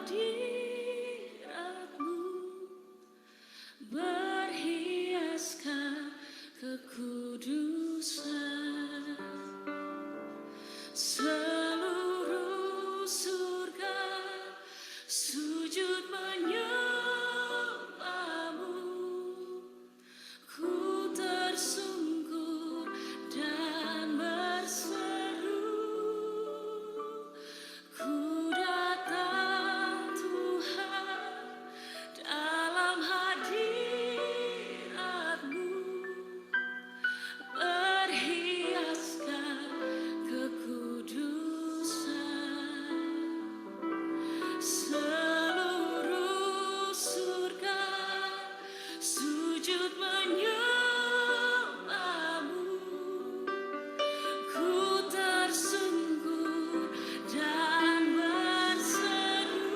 hadiratmu berhiaskan kekudusan. Seluruh surga sujud menyembahmu. Ku tersungkur dan berseru, ku datang Tuhan dalam hadiratmu berhiaskan kekudusan. Seluruh surga sujud menyembahmu. Ku tersungkur dan berseru,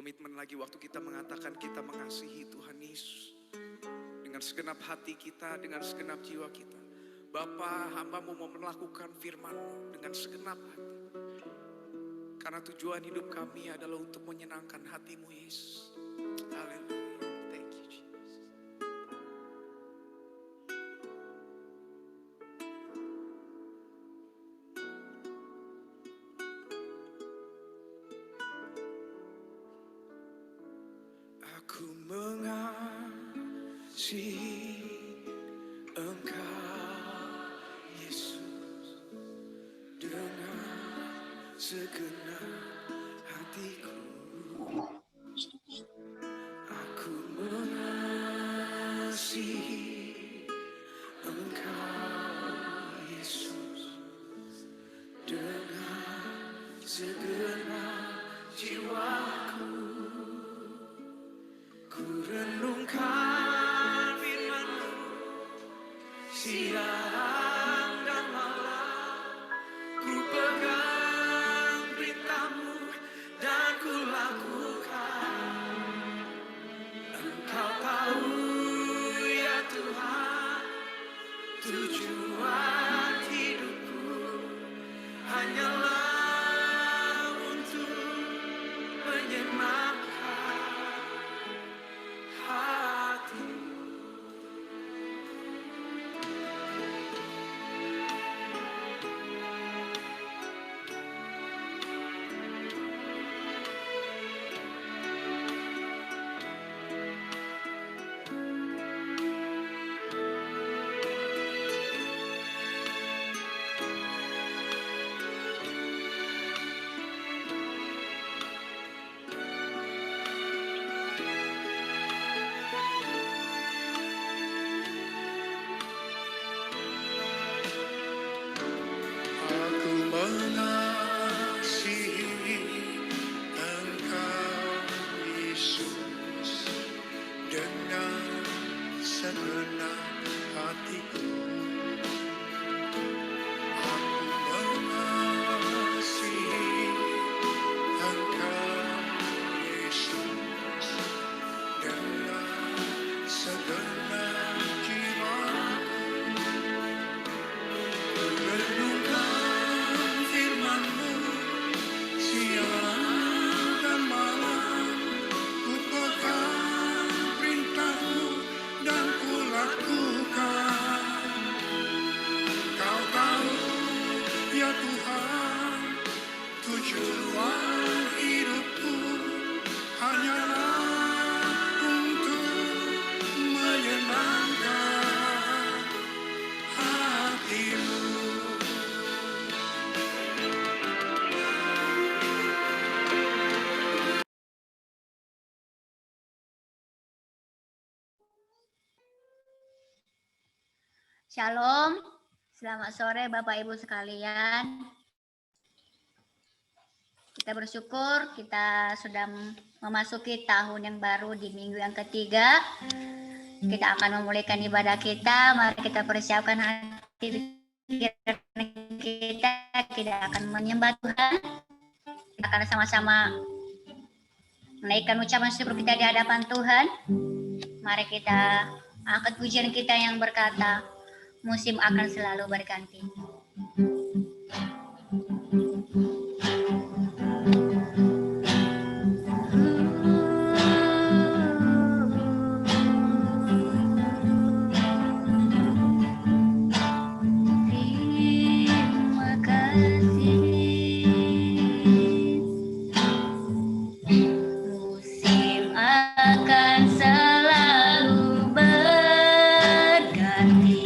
komitmen lagi waktu kita mengatakan kita mengasihi Tuhan Yesus. Dengan segenap hati kita, dengan segenap jiwa kita. Bapa, hamba-Mu mau melakukan firman-Mu dengan segenap hati. Karena tujuan hidup kami adalah untuk menyenangkan hati-Mu Yesus. Haleluya. Thank you Jesus. Aku mengasihi Engkau Yesus dengan segenap hatiku. Aku mengasihi Engkau Yesus dengan segenap jiwaku. Ku renungkan firman-Mu siang dan malam. Ku pegang perintah-Mu dan ku lakukan. Engkau tahu ya Tuhan, tujuan hidupku hanyalah untuk menyenangkan hati. Aku mengasihi Engkau Yesus dengan segenap hatiku. Aku mengasihi Engkau Yesus dengan segenap jiwaku. Renungkan firman-Mu siang dan malam. Ku pegang perintah-Mu dan ku lakukan. Kau tahu ya Tuhan, tujuan hidupku hanyalah untuk menyenangkan hati-Mu. Shalom, selamat sore Bapak Ibu sekalian. Kita bersyukur kita sudah memasuki tahun yang baru di minggu yang ketiga. Kita akan memulihkan ibadah kita. Mari kita persiapkan hati kita. Kita akan menyembah Tuhan. Kita akan sama-sama menaikkan ucapan syukur kita di hadapan Tuhan. Mari kita angkat pujian kita yang berkata, musim akan selalu berganti. Terima kasih. Musim akan selalu berganti.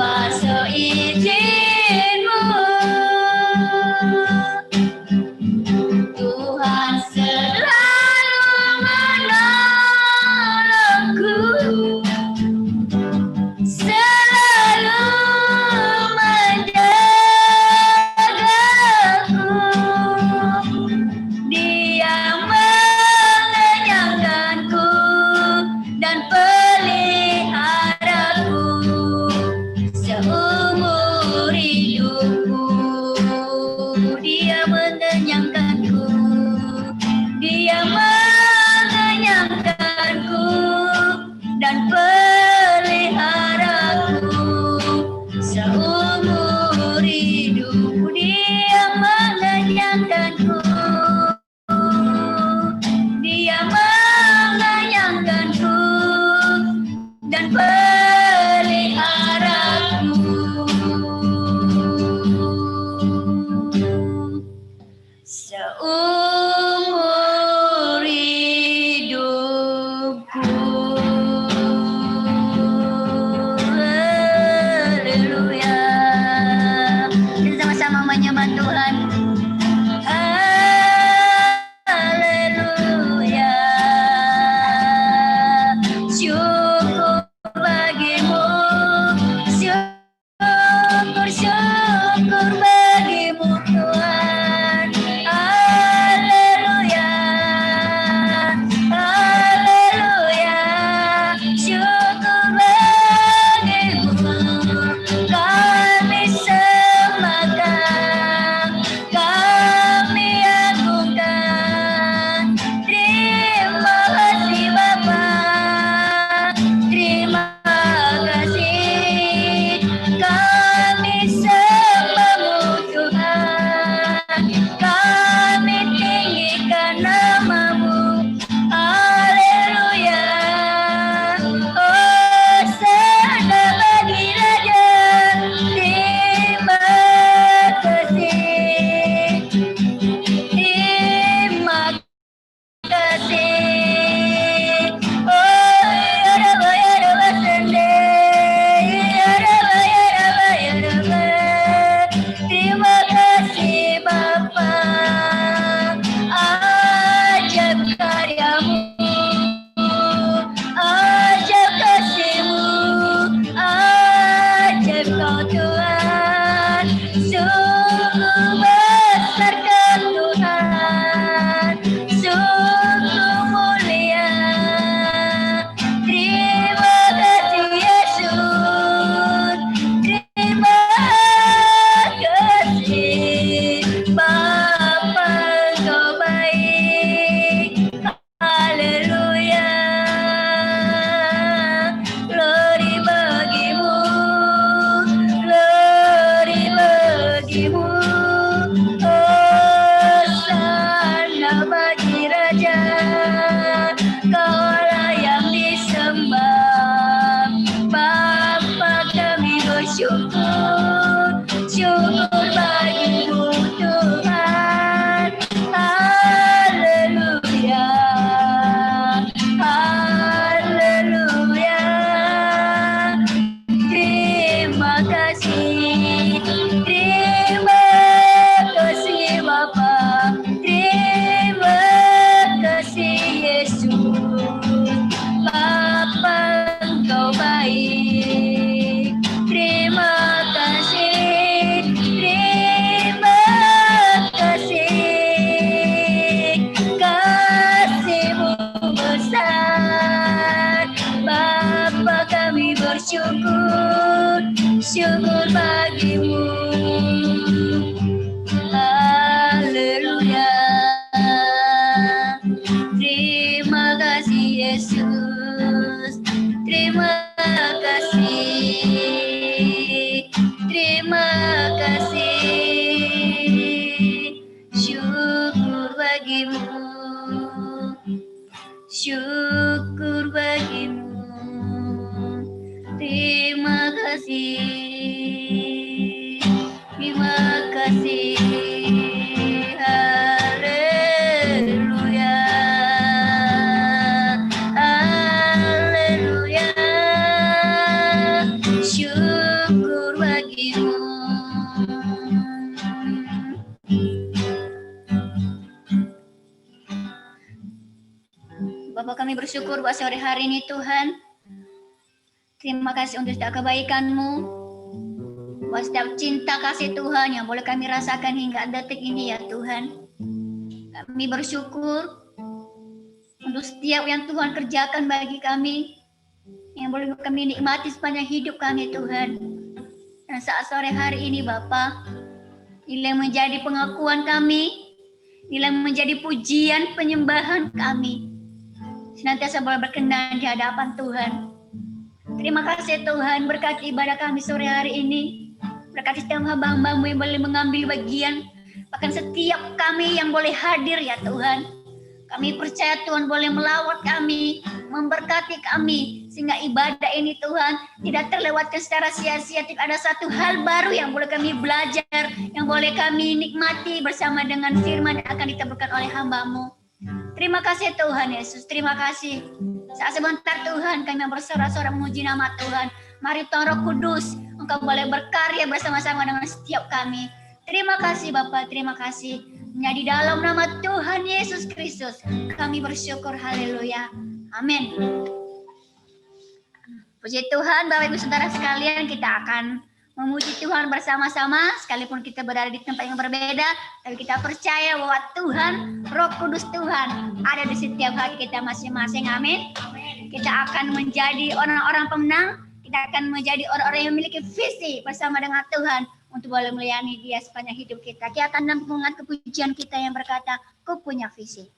Tanpa seizin-Mu, Tuhan selalu menolongku, selalu menjagaku. Dia mengenyangkanku dan peliharaku seumur hidupku. Dia mengenyangkanku, Dia mengenyangkanku dan peliharaku seumur hidupku. Dia mengenyangkanku, Dia mengenyangkanku dan peliharaku seumur hidupku. Haleluya. Kita sama-sama menyembah Tuhan. Haleluya. Syukur bagimu, syukur bagimu Tuhan. Haleluya, haleluya. Syukur bagimu, kami sembahkan, kami agungkan. Terima kasih Bapa, terima kasih. Kami sembah-Mu Tuhan, kami tinggikan nama-Mu. Haleluya. Hosana bagi Raja. Terima kasih, terima kasih. Oh, ya Rabba, ya Rabba, sende. Ya Rabba, ya Rabba, ya Rabba. Terima kasih Bapa. Ajaib karya-Mu, ajaib kasih-Mu, ajaib Kau Tuhan. Sungguh besar Kau Tuhan, sungguh mulia. Terima kasih Yesus, terima kasih Bapa, Engkau baik. Haleluya. Glory bagimu, glory bagimu. Hosana bagi Raja, Kaulah yang disembah. Bapa kami bersyukur, syukur bagimu Tuhan. Haleluya, haleluya. Terima kasih, terima kasih Bapa, terima kasih Yesus. Bapa Engkau baik. Terima kasih, terima kasih. Kasih-Mu besar. Bapa kami bersyukur, syukur bagimu. Haleluya. Terima kasih Yesus, terima kasih, terima kasih. Syukur bagimu, syukur bagimu. Terima kasih. Kami bersyukur buat sore hari ini Tuhan. Terima kasih untuk setiap kebaikan-Mu, buat setiap cinta kasih Tuhan yang boleh kami rasakan hingga detik ini ya Tuhan. Kami bersyukur untuk setiap yang Tuhan kerjakan bagi kami, yang boleh kami nikmati sepanjang hidup kami Tuhan. Dan saat sore hari ini Bapa, inilah yang menjadi pengakuan kami, inilah yang menjadi pujian penyembahan kami, senantiasa boleh berkenan di hadapan Tuhan. Terima kasih Tuhan, berkati ibadah kami sore hari ini, berkati setiap hamba-hamba-Mu yang boleh mengambil bagian, bahkan setiap kami yang boleh hadir ya Tuhan. Kami percaya Tuhan boleh melawat kami, memberkati kami, sehingga ibadah ini Tuhan tidak terlewatkan secara sia-sia. Tidak ada satu hal baru yang boleh kami belajar, yang boleh kami nikmati bersama dengan firman yang akan ditaburkan oleh hamba-Mu. Terima kasih Tuhan Yesus, terima kasih. Saat sebentar Tuhan kami bersorak-sorak memuji nama Tuhan. Mari Tuhan Roh Kudus, Engkau boleh berkarya bersama-sama dengan setiap kami. Terima kasih Bapa, terima kasih. Hanya di dalam nama Tuhan Yesus Kristus kami bersyukur, haleluya, amin. Puji Tuhan Bapak Ibu Saudara sekalian, kita akan memuji Tuhan bersama-sama. Sekalipun kita berada di tempat yang berbeda, tapi kita percaya bahwa Tuhan, Roh Kudus Tuhan ada di setiap hati kita masing-masing, amin. Kita akan menjadi orang-orang pemenang, kita akan menjadi orang-orang yang memiliki visi bersama dengan Tuhan untuk boleh melayani Dia sepanjang hidup kita. Kita akan mengengat kepujian kita yang berkata, Ku punya visi.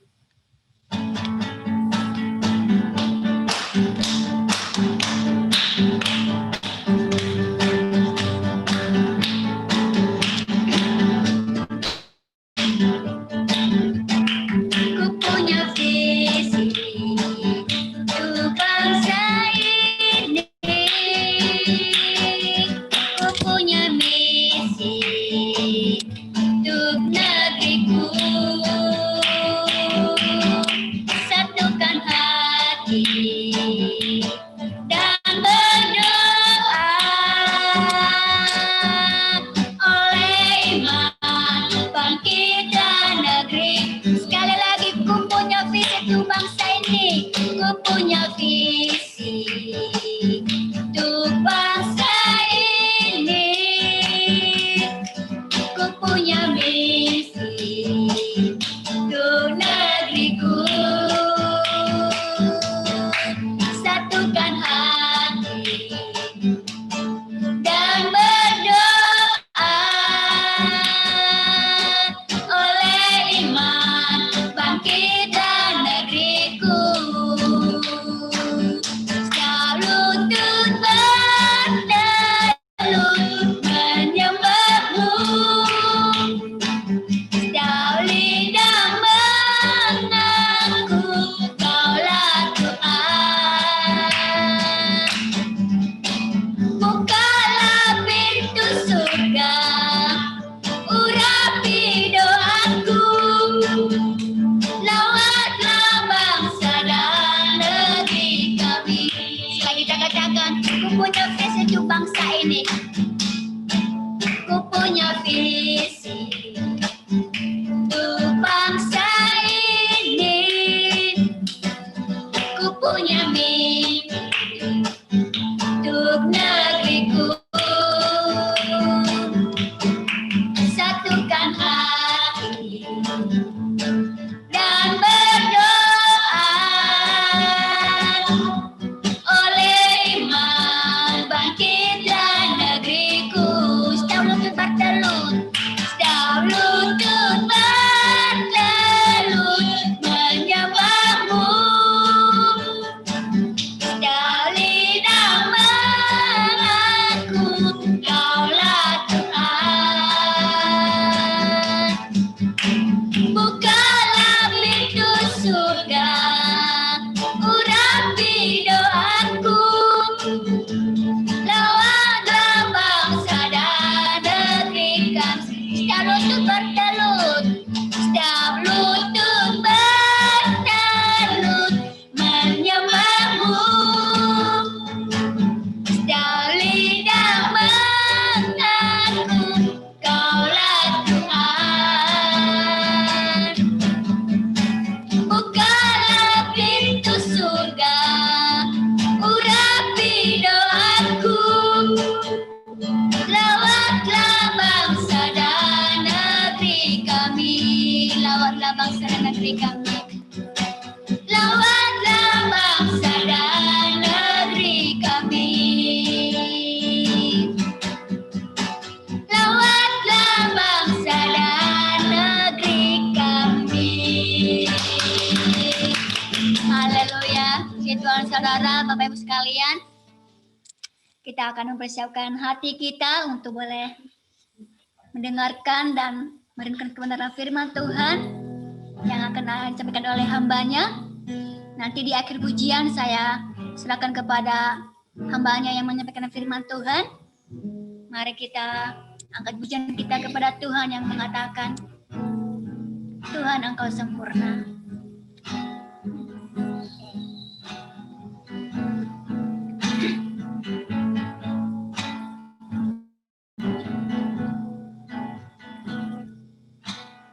negeri kami. Lawatlah bangsa dan negeri kami. Lawatlah bangsa dan negeri kami. Haleluya. Puji Tuhan saudara, Bapak Ibu sekalian. Kita akan mempersiapkan hati kita untuk boleh mendengarkan dan merenungkan kebenaran firman Tuhan yang akan disampaikan oleh hambanya. Nanti di akhir pujian saya serahkan kepada hambanya yang menyampaikan firman Tuhan. Mari kita angkat pujian kita kepada Tuhan yang mengatakan, Tuhan Engkau sempurna.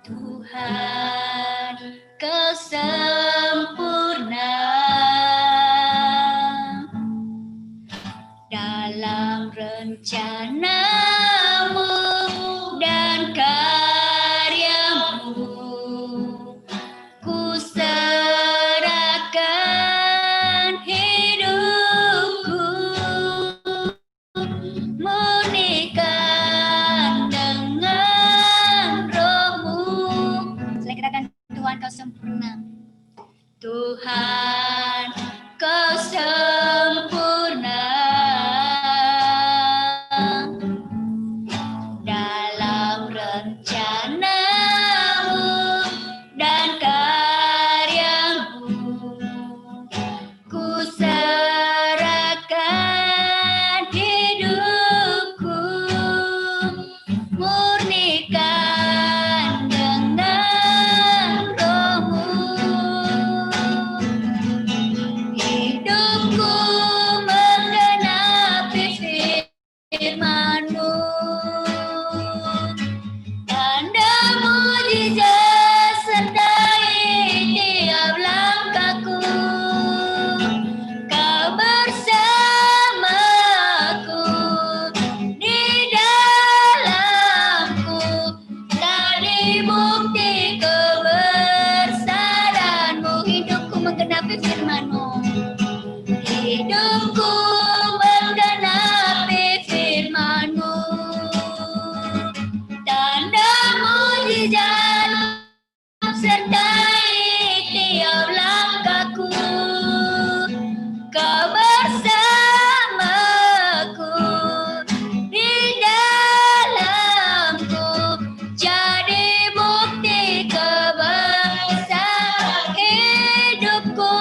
Tuhan, Kau sempurna dalam rencana-Mu dan karya-Mu. Ku serahkan hidupku, murnikan dengan Roh-Mu. Saya katakan, Tuhan Kau sempurna. Tuhan Kau sempurna dalam rencana-Mu dan karya-Mu. Ku serahkan hidupku, murnikan dengan Roh-Mu. Hidupku menggenapi firman-Mu. Tanda mujizat sertai tiap langkahku. Kau bersamaku, di dalamku, tadi bukti kebesaran-Mu. Hidupku menggenapi firman-Mu. Hidupku menggenapi firman-Mu. Tanda mujizat sertai tiap langkahku. Kau bersamaku, di dalamku, jadi bukti kebesaran hidupku.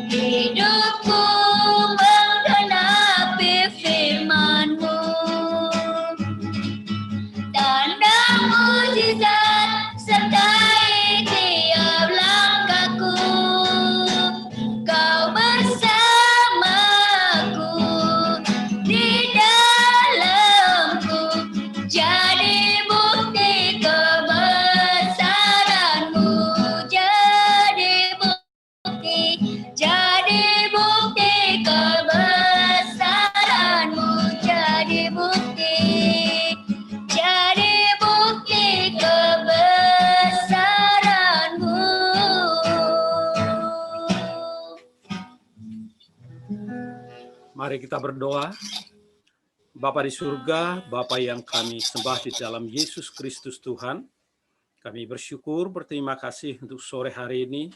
Hidupku menggenapi firman-Mu. Tanda mujizat sertai tiap langkahku. Kau bersamaku, di dalamku, jadi bukti kebesaran-Mu. Jadi bukti kebesaran-Mu. Jadi bukti kebesaran-Mu. Mari kita berdoa. Bapa di surga, Bapa yang kami sembah di dalam Yesus Kristus Tuhan, kami bersyukur, berterima kasih untuk sore hari ini,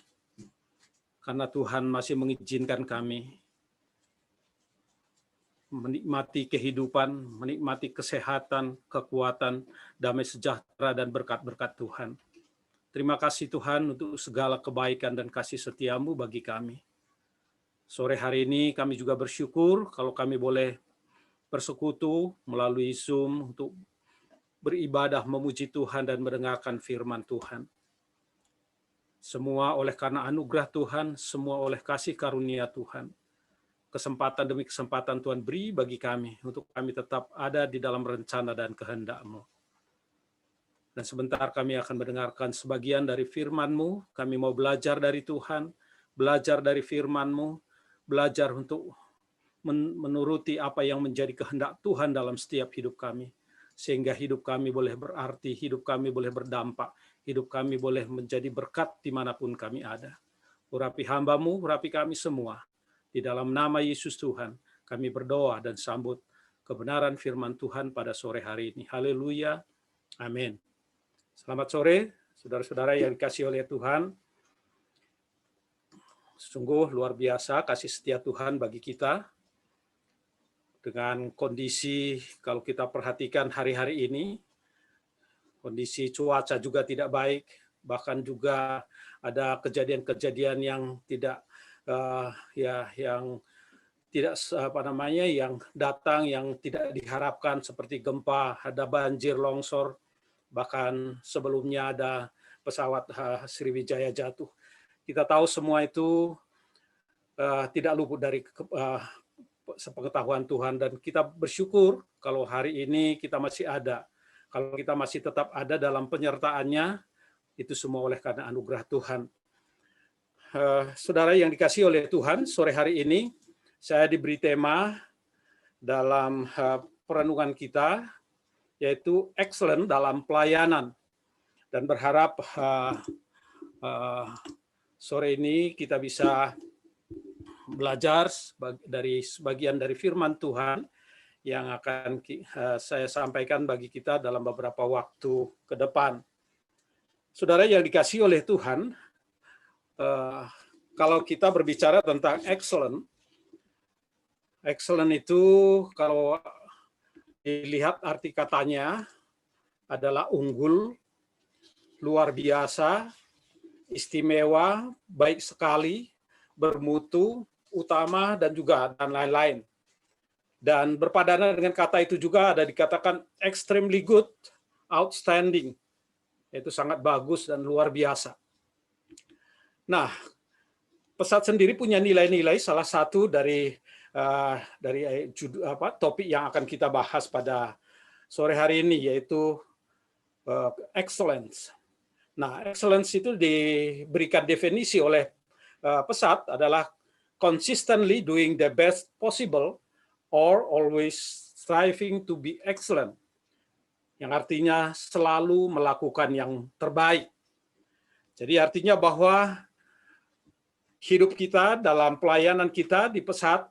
karena Tuhan masih mengizinkan kami menikmati kehidupan, menikmati kesehatan, kekuatan, damai sejahtera, dan berkat-berkat Tuhan. Terima kasih Tuhan untuk segala kebaikan dan kasih setia-Mu bagi kami. Sore hari ini kami juga bersyukur kalau kami boleh bersekutu melalui Zoom untuk beribadah, memuji Tuhan, dan mendengarkan firman Tuhan. Semua oleh karena anugerah Tuhan, semua oleh kasih karunia Tuhan. Kesempatan demi kesempatan Tuhan beri bagi kami untuk kami tetap ada di dalam rencana dan kehendak-Mu. Dan sebentar kami akan mendengarkan sebagian dari firman-Mu. Kami mau belajar dari Tuhan, belajar dari firman-Mu, belajar untuk menuruti apa yang menjadi kehendak Tuhan dalam setiap hidup kami. Sehingga hidup kami boleh berarti, hidup kami boleh berdampak, hidup kami boleh menjadi berkat dimanapun kami ada. Urapi hamba-Mu, urapi kami semua. Di dalam nama Yesus Tuhan, kami berdoa dan sambut kebenaran firman Tuhan pada sore hari ini. Haleluya. Amin. Selamat sore, saudara-saudara yang dikasihi oleh Tuhan. Sungguh luar biasa kasih setia Tuhan bagi kita. Dengan kondisi, kalau kita perhatikan hari-hari ini, kondisi cuaca juga tidak baik, bahkan juga ada kejadian-kejadian yang tidak yang datang yang tidak diharapkan seperti gempa, ada banjir, longsor, bahkan sebelumnya ada pesawat Sriwijaya jatuh. Kita tahu semua itu tidak luput dari sepengetahuan Tuhan, dan kita bersyukur kalau hari ini kita masih ada. Kalau kita masih tetap ada dalam penyertaannya, itu semua oleh karena anugerah Tuhan. Saudara yang dikasihi oleh Tuhan, sore hari ini saya diberi tema dalam perenungan kita, yaitu excellent dalam pelayanan. Dan berharap sore ini kita bisa belajar dari sebagian dari firman Tuhan yang akan saya sampaikan bagi kita dalam beberapa waktu ke depan. Saudara yang dikasihi oleh Tuhan, kalau kita berbicara tentang excellent itu kalau dilihat arti katanya adalah unggul, luar biasa, istimewa, baik sekali, bermutu, utama, dan lain-lain. Dan berpadanan dengan kata itu juga ada dikatakan extremely good, outstanding, yaitu sangat bagus dan luar biasa. Nah, pesat sendiri punya nilai-nilai, salah satu dari topik yang akan kita bahas pada sore hari ini, yaitu excellence. Nah, excellence itu diberikan definisi oleh pesat adalah consistently doing the best possible or always striving to be excellent, yang artinya selalu melakukan yang terbaik. Jadi artinya bahwa hidup kita dalam pelayanan kita di pesat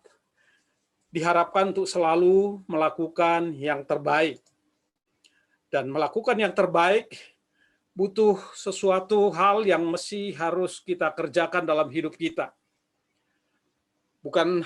diharapkan untuk selalu melakukan yang terbaik. Dan melakukan yang terbaik butuh sesuatu hal yang mesti harus kita kerjakan dalam hidup kita. Bukan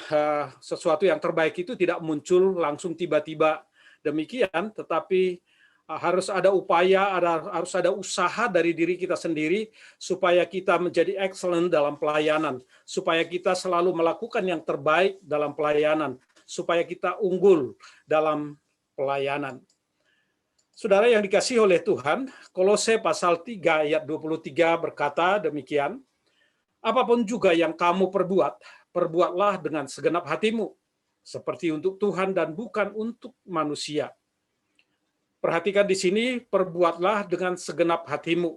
sesuatu yang terbaik itu tidak muncul langsung tiba-tiba demikian, tetapi harus ada upaya, harus ada usaha dari diri kita sendiri supaya kita menjadi excellent dalam pelayanan, supaya kita selalu melakukan yang terbaik dalam pelayanan, supaya kita unggul dalam pelayanan. Saudara yang dikasihi oleh Tuhan, Kolose pasal 3 ayat 23 berkata demikian, apapun juga yang kamu perbuat, perbuatlah dengan segenap hatimu, seperti untuk Tuhan dan bukan untuk manusia. Perhatikan di sini, perbuatlah dengan segenap hatimu.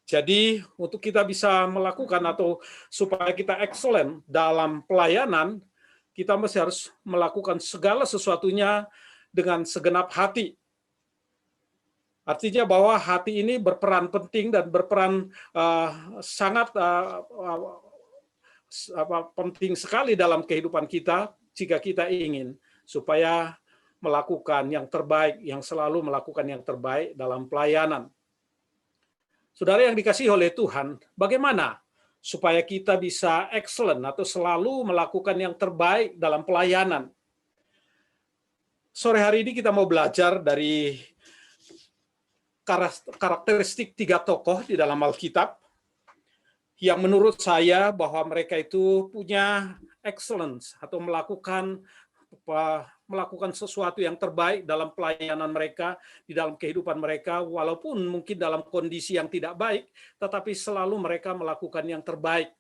Jadi untuk kita bisa melakukan atau supaya kita excellent dalam pelayanan, kita mesti harus melakukan segala sesuatunya dengan segenap hati. Artinya bahwa hati ini berperan penting dan berperan sangat penting sekali dalam kehidupan kita jika kita ingin supaya melakukan yang terbaik, yang selalu melakukan yang terbaik dalam pelayanan. Saudara yang dikasihi oleh Tuhan, bagaimana supaya kita bisa excellent atau selalu melakukan yang terbaik dalam pelayanan? Sore hari ini kita mau belajar dari karakteristik 3 tokoh di dalam Alkitab yang menurut saya bahwa mereka itu punya excellence atau melakukan sesuatu yang terbaik dalam pelayanan mereka, di dalam kehidupan mereka, walaupun mungkin dalam kondisi yang tidak baik, tetapi selalu mereka melakukan yang terbaik.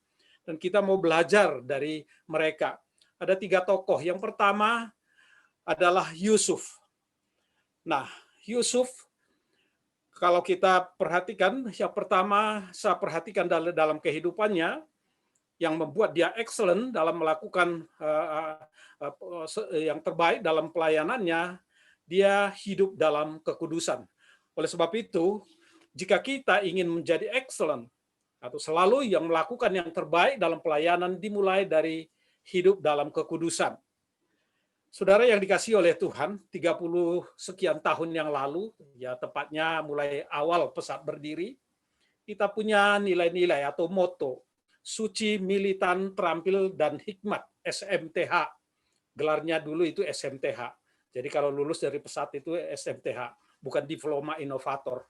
Dan kita mau belajar dari mereka. Ada 3 tokoh. Yang pertama adalah Yusuf. Nah, Yusuf, kalau kita perhatikan, yang pertama saya perhatikan dalam kehidupannya, yang membuat dia excellent dalam melakukan yang terbaik dalam pelayanannya, dia hidup dalam kekudusan. Oleh sebab itu, Jika kita ingin menjadi excellent atau selalu yang melakukan yang terbaik dalam pelayanan dimulai dari hidup dalam kekudusan. Saudara yang dikasihi oleh Tuhan, 30 sekian tahun yang lalu, ya tepatnya mulai awal Pesat berdiri, kita punya nilai-nilai atau moto, suci, militan, terampil, dan hikmat, SMTH. Gelarnya dulu itu SMTH. Jadi kalau lulus dari Pesat itu SMTH, bukan diploma inovator.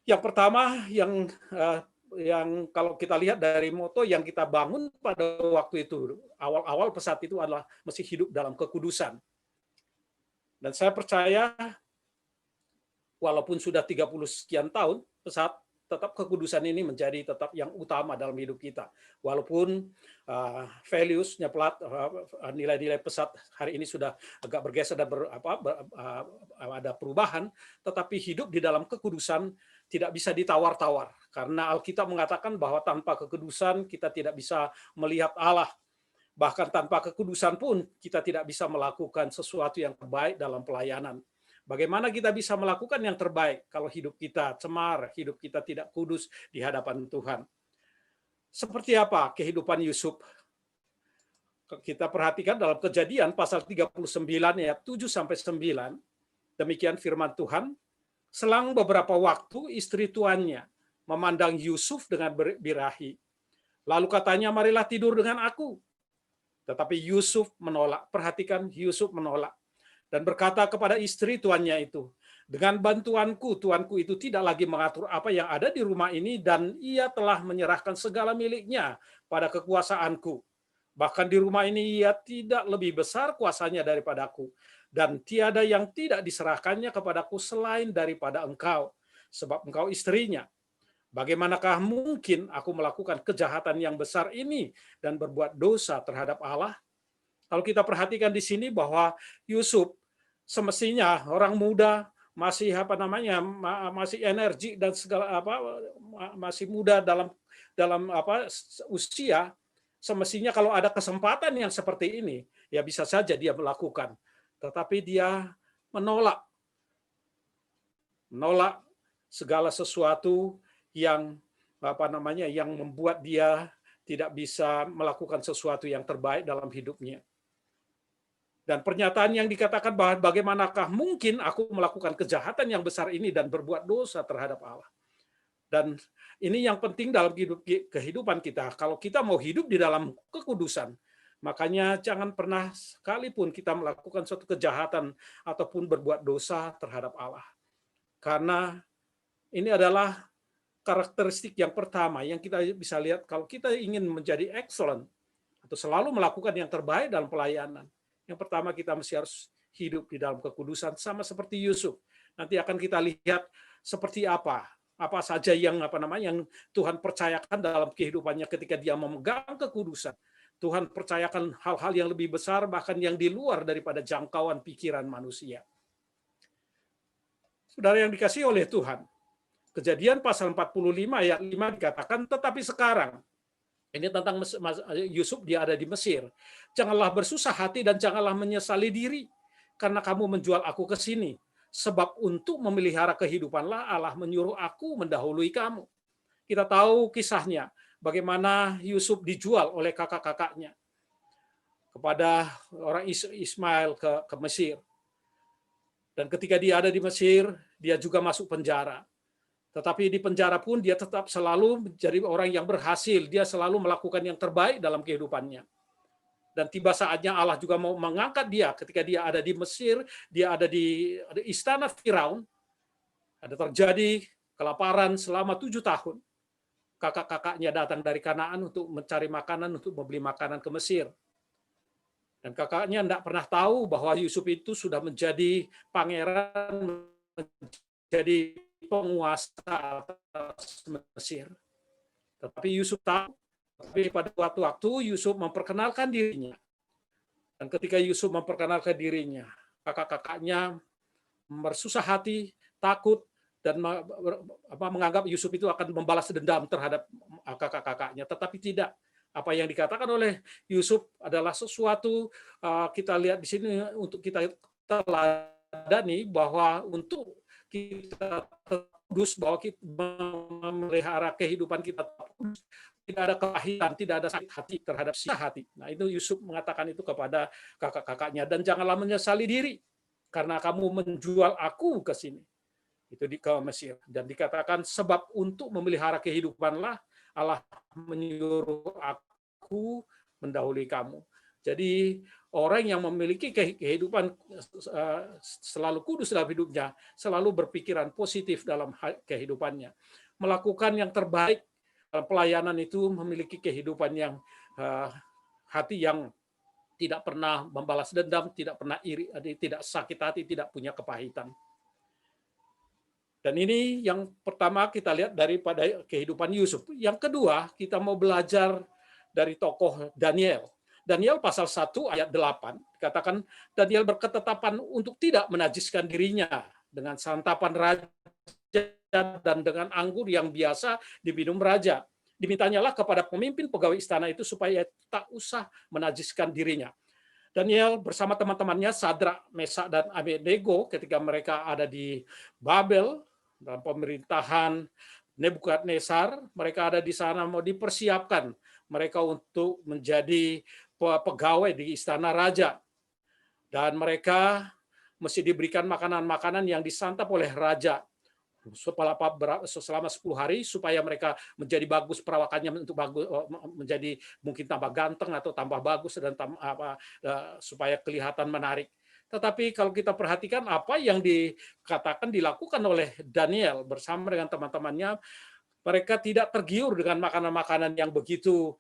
Yang pertama yang kalau kita lihat dari moto yang kita bangun pada waktu itu, awal-awal Pesat itu adalah mesti hidup dalam kekudusan. Dan saya percaya walaupun sudah 30 sekian tahun, Pesat tetap kekudusan ini menjadi tetap yang utama dalam hidup kita. Walaupun values-nya nilai-nilai Pesat hari ini sudah agak bergeser dan ada perubahan, tetapi hidup di dalam kekudusan tidak bisa ditawar-tawar. Karena Alkitab mengatakan bahwa tanpa kekudusan kita tidak bisa melihat Allah. Bahkan tanpa kekudusan pun kita tidak bisa melakukan sesuatu yang terbaik dalam pelayanan. Bagaimana kita bisa melakukan yang terbaik kalau hidup kita cemar, hidup kita tidak kudus di hadapan Tuhan? Seperti apa kehidupan Yusuf? Kita perhatikan dalam Kejadian pasal 39 ayat 7-9. Demikian firman Tuhan. Selang beberapa waktu istri tuannya memandang Yusuf dengan birahi. Lalu katanya, marilah tidur dengan aku. Tetapi Yusuf menolak. Perhatikan, Yusuf menolak. Dan berkata kepada istri tuannya itu, dengan bantuanku, tuanku itu tidak lagi mengatur apa yang ada di rumah ini, dan ia telah menyerahkan segala miliknya pada kekuasaanku. Bahkan di rumah ini ia tidak lebih besar kuasanya daripadaku. Dan tiada yang tidak diserahkannya kepadaku selain daripada engkau, sebab engkau istrinya. Bagaimanakah mungkin aku melakukan kejahatan yang besar ini dan berbuat dosa terhadap Allah? Kalau kita perhatikan di sini bahwa Yusuf semestinya orang muda, masih masih energi dan segala masih muda dalam usia, semestinya kalau ada kesempatan yang seperti ini, ya bisa saja dia melakukan. Tetapi dia menolak segala sesuatu yang yang membuat dia tidak bisa melakukan sesuatu yang terbaik dalam hidupnya. Dan pernyataan yang dikatakan bahwa bagaimanakah mungkin aku melakukan kejahatan yang besar ini dan berbuat dosa terhadap Allah. Dan ini yang penting dalam kehidupan kita. Kalau kita mau hidup di dalam kekudusan, makanya jangan pernah sekalipun kita melakukan suatu kejahatan ataupun berbuat dosa terhadap Allah. Karena ini adalah karakteristik yang pertama yang kita bisa lihat kalau kita ingin menjadi excellent atau selalu melakukan yang terbaik dalam pelayanan. Yang pertama kita mesti harus hidup di dalam kekudusan sama seperti Yusuf. Nanti akan kita lihat seperti apa saja yang yang Tuhan percayakan dalam kehidupannya ketika dia memegang kekudusan. Tuhan percayakan hal-hal yang lebih besar, bahkan yang di luar daripada jangkauan pikiran manusia. Saudara yang dikasihi oleh Tuhan, Kejadian pasal 45 ayat 5 dikatakan, tetapi sekarang, ini tentang Yusuf, dia ada di Mesir. Janganlah bersusah hati dan janganlah menyesali diri, karena kamu menjual aku ke sini. Sebab untuk memelihara kehidupanlah Allah menyuruh aku mendahului kamu. Kita tahu kisahnya, bagaimana Yusuf dijual oleh kakak-kakaknya kepada orang Ismail ke Mesir. Dan ketika dia ada di Mesir, dia juga masuk penjara. Tetapi di penjara pun dia tetap selalu menjadi orang yang berhasil. Dia selalu melakukan yang terbaik dalam kehidupannya. Dan tiba saatnya Allah juga mau mengangkat dia ketika dia ada di Mesir, dia ada di istana Firaun. Ada terjadi kelaparan selama 7 tahun. Kakak-kakaknya datang dari Kanaan untuk mencari makanan, untuk membeli makanan ke Mesir. Dan kakaknya tidak pernah tahu bahwa Yusuf itu sudah menjadi pangeran, menjadi penguasa atas Mesir. Tetapi Yusuf tahu, tapi pada waktu Yusuf memperkenalkan dirinya. Dan ketika Yusuf memperkenalkan dirinya, kakak-kakaknya bersusah hati, takut, dan menganggap Yusuf itu akan membalas dendam terhadap kakak-kakaknya. Tetapi tidak. Apa yang dikatakan oleh Yusuf adalah sesuatu, kita lihat di sini untuk kita teladani, bahwa untuk kita kudus, bahwa kita memelihara kehidupan kita kudus, tidak ada kepahitan, tidak ada sakit hati terhadap si hati. Nah, itu Yusuf mengatakan itu kepada kakak-kakaknya, dan janganlah menyesali diri karena kamu menjual aku ke sini. Itu ke Mesir. Dan dikatakan sebab untuk memelihara kehidupanlah Allah menyuruh aku mendahului kamu. Jadi orang yang memiliki kehidupan selalu kudus dalam hidupnya, selalu berpikiran positif dalam kehidupannya, melakukan yang terbaik dalam pelayanan itu, memiliki kehidupan yang hati yang tidak pernah membalas dendam, tidak pernah iri, tidak sakit hati, tidak punya kepahitan. Dan ini yang pertama kita lihat daripada kehidupan Yusuf. Yang kedua, kita mau belajar dari tokoh Daniel. Daniel pasal 1 ayat 8, dikatakan Daniel berketetapan untuk tidak menajiskan dirinya dengan santapan raja dan dengan anggur yang biasa diminum raja. Dimintanyalah kepada pemimpin pegawai istana itu supaya tak usah menajiskan dirinya. Daniel bersama teman-temannya Sadrak, Mesak, dan Abednego ketika mereka ada di Babel dalam pemerintahan Nebukadnezar, mereka ada di sana mau dipersiapkan mereka untuk menjadi pegawai di istana raja. Dan mereka mesti diberikan makanan-makanan yang disantap oleh raja selama 10 hari supaya mereka menjadi bagus perawakannya, untuk bagus, menjadi mungkin tambah ganteng atau tambah bagus dan supaya kelihatan menarik. Tetapi kalau kita perhatikan apa yang dikatakan dilakukan oleh Daniel bersama dengan teman-temannya, mereka tidak tergiur dengan makanan-makanan yang begitu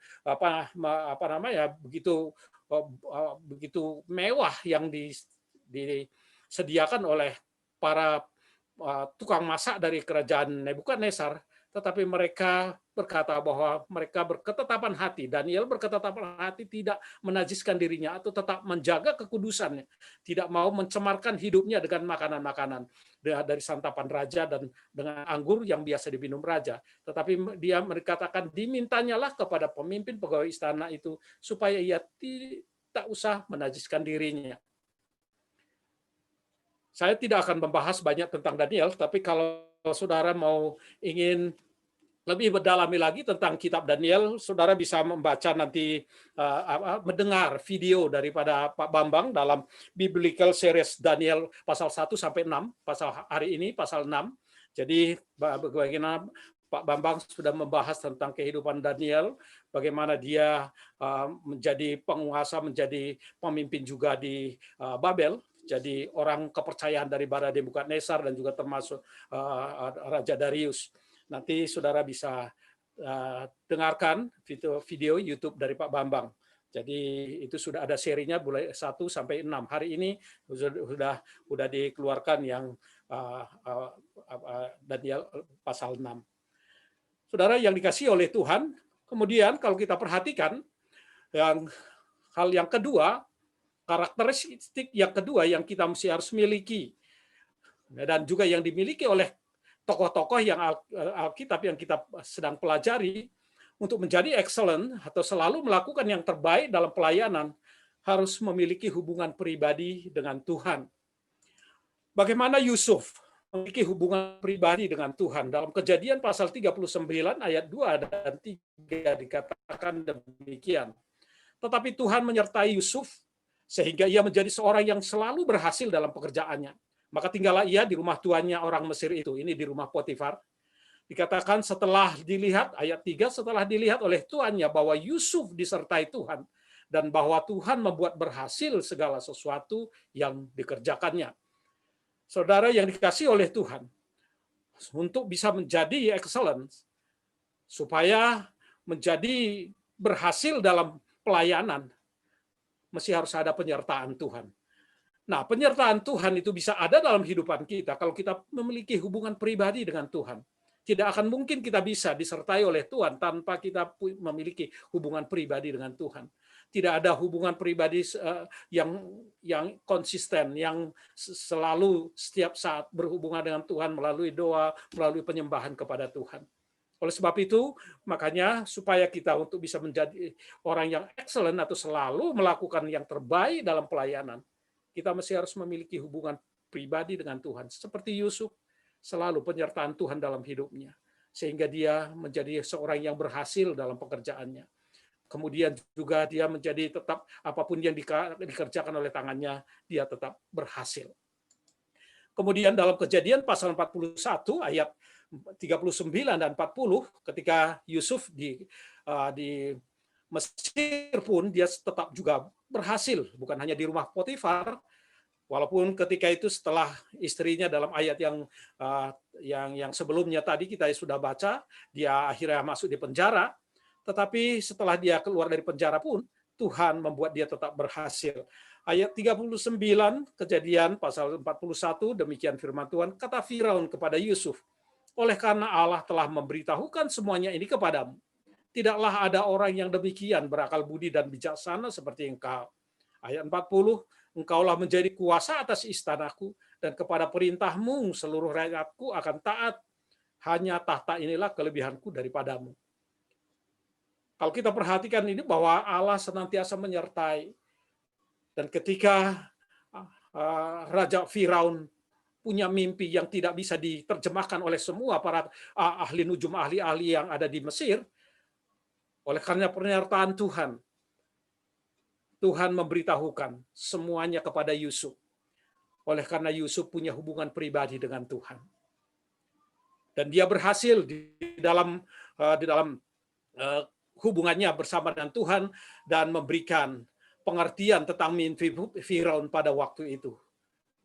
begitu mewah yang disediakan oleh para tukang masak dari kerajaan Nebukadnezar, tetapi mereka berkata bahwa mereka berketetapan hati. Daniel berketetapan hati tidak menajiskan dirinya atau tetap menjaga kekudusannya, tidak mau mencemarkan hidupnya dengan makanan-makanan dari santapan raja dan dengan anggur yang biasa diminum raja. Tetapi dia berkatakan dimintanyalah kepada pemimpin pegawai istana itu supaya ia tidak usah menajiskan dirinya. Saya tidak akan membahas banyak tentang Daniel, tapi kalau saudara mau ingin lebih mendalami lagi tentang kitab Daniel, saudara bisa membaca nanti, mendengar video daripada Pak Bambang dalam Biblical Series Daniel pasal 1 sampai 6, pasal hari ini pasal 6. Jadi bagaimana Pak Bambang sudah membahas tentang kehidupan Daniel, bagaimana dia menjadi penguasa, menjadi pemimpin juga di Babel, jadi orang kepercayaan daripada Nebukadnezar dan juga termasuk Raja Darius. Nanti saudara bisa dengarkan video YouTube dari Pak Bambang. Jadi itu sudah ada serinya mulai 1 sampai 6. Hari ini sudah dikeluarkan yang Daniel pasal 6. Saudara yang dikasihi oleh Tuhan, kemudian kalau kita perhatikan hal yang kedua, karakteristik yang kedua yang kita mesti harus miliki dan juga yang dimiliki oleh tokoh-tokoh yang Alkitab yang kita sedang pelajari, untuk menjadi excellent atau selalu melakukan yang terbaik dalam pelayanan, harus memiliki hubungan pribadi dengan Tuhan. Bagaimana Yusuf memiliki hubungan pribadi dengan Tuhan? Dalam Kejadian pasal 39 ayat 2 dan 3 dikatakan demikian. Tetapi Tuhan menyertai Yusuf sehingga ia menjadi seorang yang selalu berhasil dalam pekerjaannya. Maka tinggallah ia di rumah tuannya orang Mesir itu. Ini di rumah Potifar. Dikatakan setelah dilihat, ayat 3, setelah dilihat oleh tuannya bahwa Yusuf disertai Tuhan dan bahwa Tuhan membuat berhasil segala sesuatu yang dikerjakannya. Saudara yang dikasihi oleh Tuhan, untuk bisa menjadi excellent, supaya menjadi berhasil dalam pelayanan, mesti harus ada penyertaan Tuhan. Nah, penyertaan Tuhan itu bisa ada dalam kehidupan kita kalau kita memiliki hubungan pribadi dengan Tuhan. Tidak akan mungkin kita bisa disertai oleh Tuhan tanpa kita memiliki hubungan pribadi dengan Tuhan. Tidak ada hubungan pribadi yang konsisten, yang selalu setiap saat berhubungan dengan Tuhan melalui doa, melalui penyembahan kepada Tuhan. Oleh sebab itu, makanya supaya kita untuk bisa menjadi orang yang excellent atau selalu melakukan yang terbaik dalam pelayanan, kita mesti harus memiliki hubungan pribadi dengan Tuhan. Seperti Yusuf, selalu penyertaan Tuhan dalam hidupnya, sehingga dia menjadi seorang yang berhasil dalam pekerjaannya. Kemudian juga dia menjadi tetap apapun yang dikerjakan oleh tangannya, dia tetap berhasil. Kemudian dalam Kejadian pasal 41 ayat 39 dan 40, ketika Yusuf di Mesir pun dia tetap juga berhasil, bukan hanya di rumah Potifar, walaupun ketika itu setelah istrinya dalam ayat yang sebelumnya tadi kita sudah baca, dia akhirnya masuk di penjara. Tetapi setelah dia keluar dari penjara pun, Tuhan membuat dia tetap berhasil. Ayat 39, Kejadian pasal 41, demikian firman Tuhan, kata Firaun kepada Yusuf, oleh karena Allah telah memberitahukan semuanya ini kepadamu, tidaklah ada orang yang demikian berakal budi dan bijaksana seperti engkau. Ayat 40, engkaulah menjadi kuasa atas istanaku, dan kepada perintahmu seluruh rakyatku akan taat. Hanya tahta inilah kelebihanku daripadamu. Kalau kita perhatikan ini bahwa Allah senantiasa menyertai. Dan ketika Raja Firaun punya mimpi yang tidak bisa diterjemahkan oleh semua para ahli nujum, ahli-ahli yang ada di Mesir, oleh karena penyertaan Tuhan, Tuhan memberitahukan semuanya kepada Yusuf. Oleh karena Yusuf punya hubungan pribadi dengan Tuhan. Dan dia berhasil di dalam hubungannya bersama dengan Tuhan dan memberikan pengertian tentang mimpi Firaun pada waktu itu.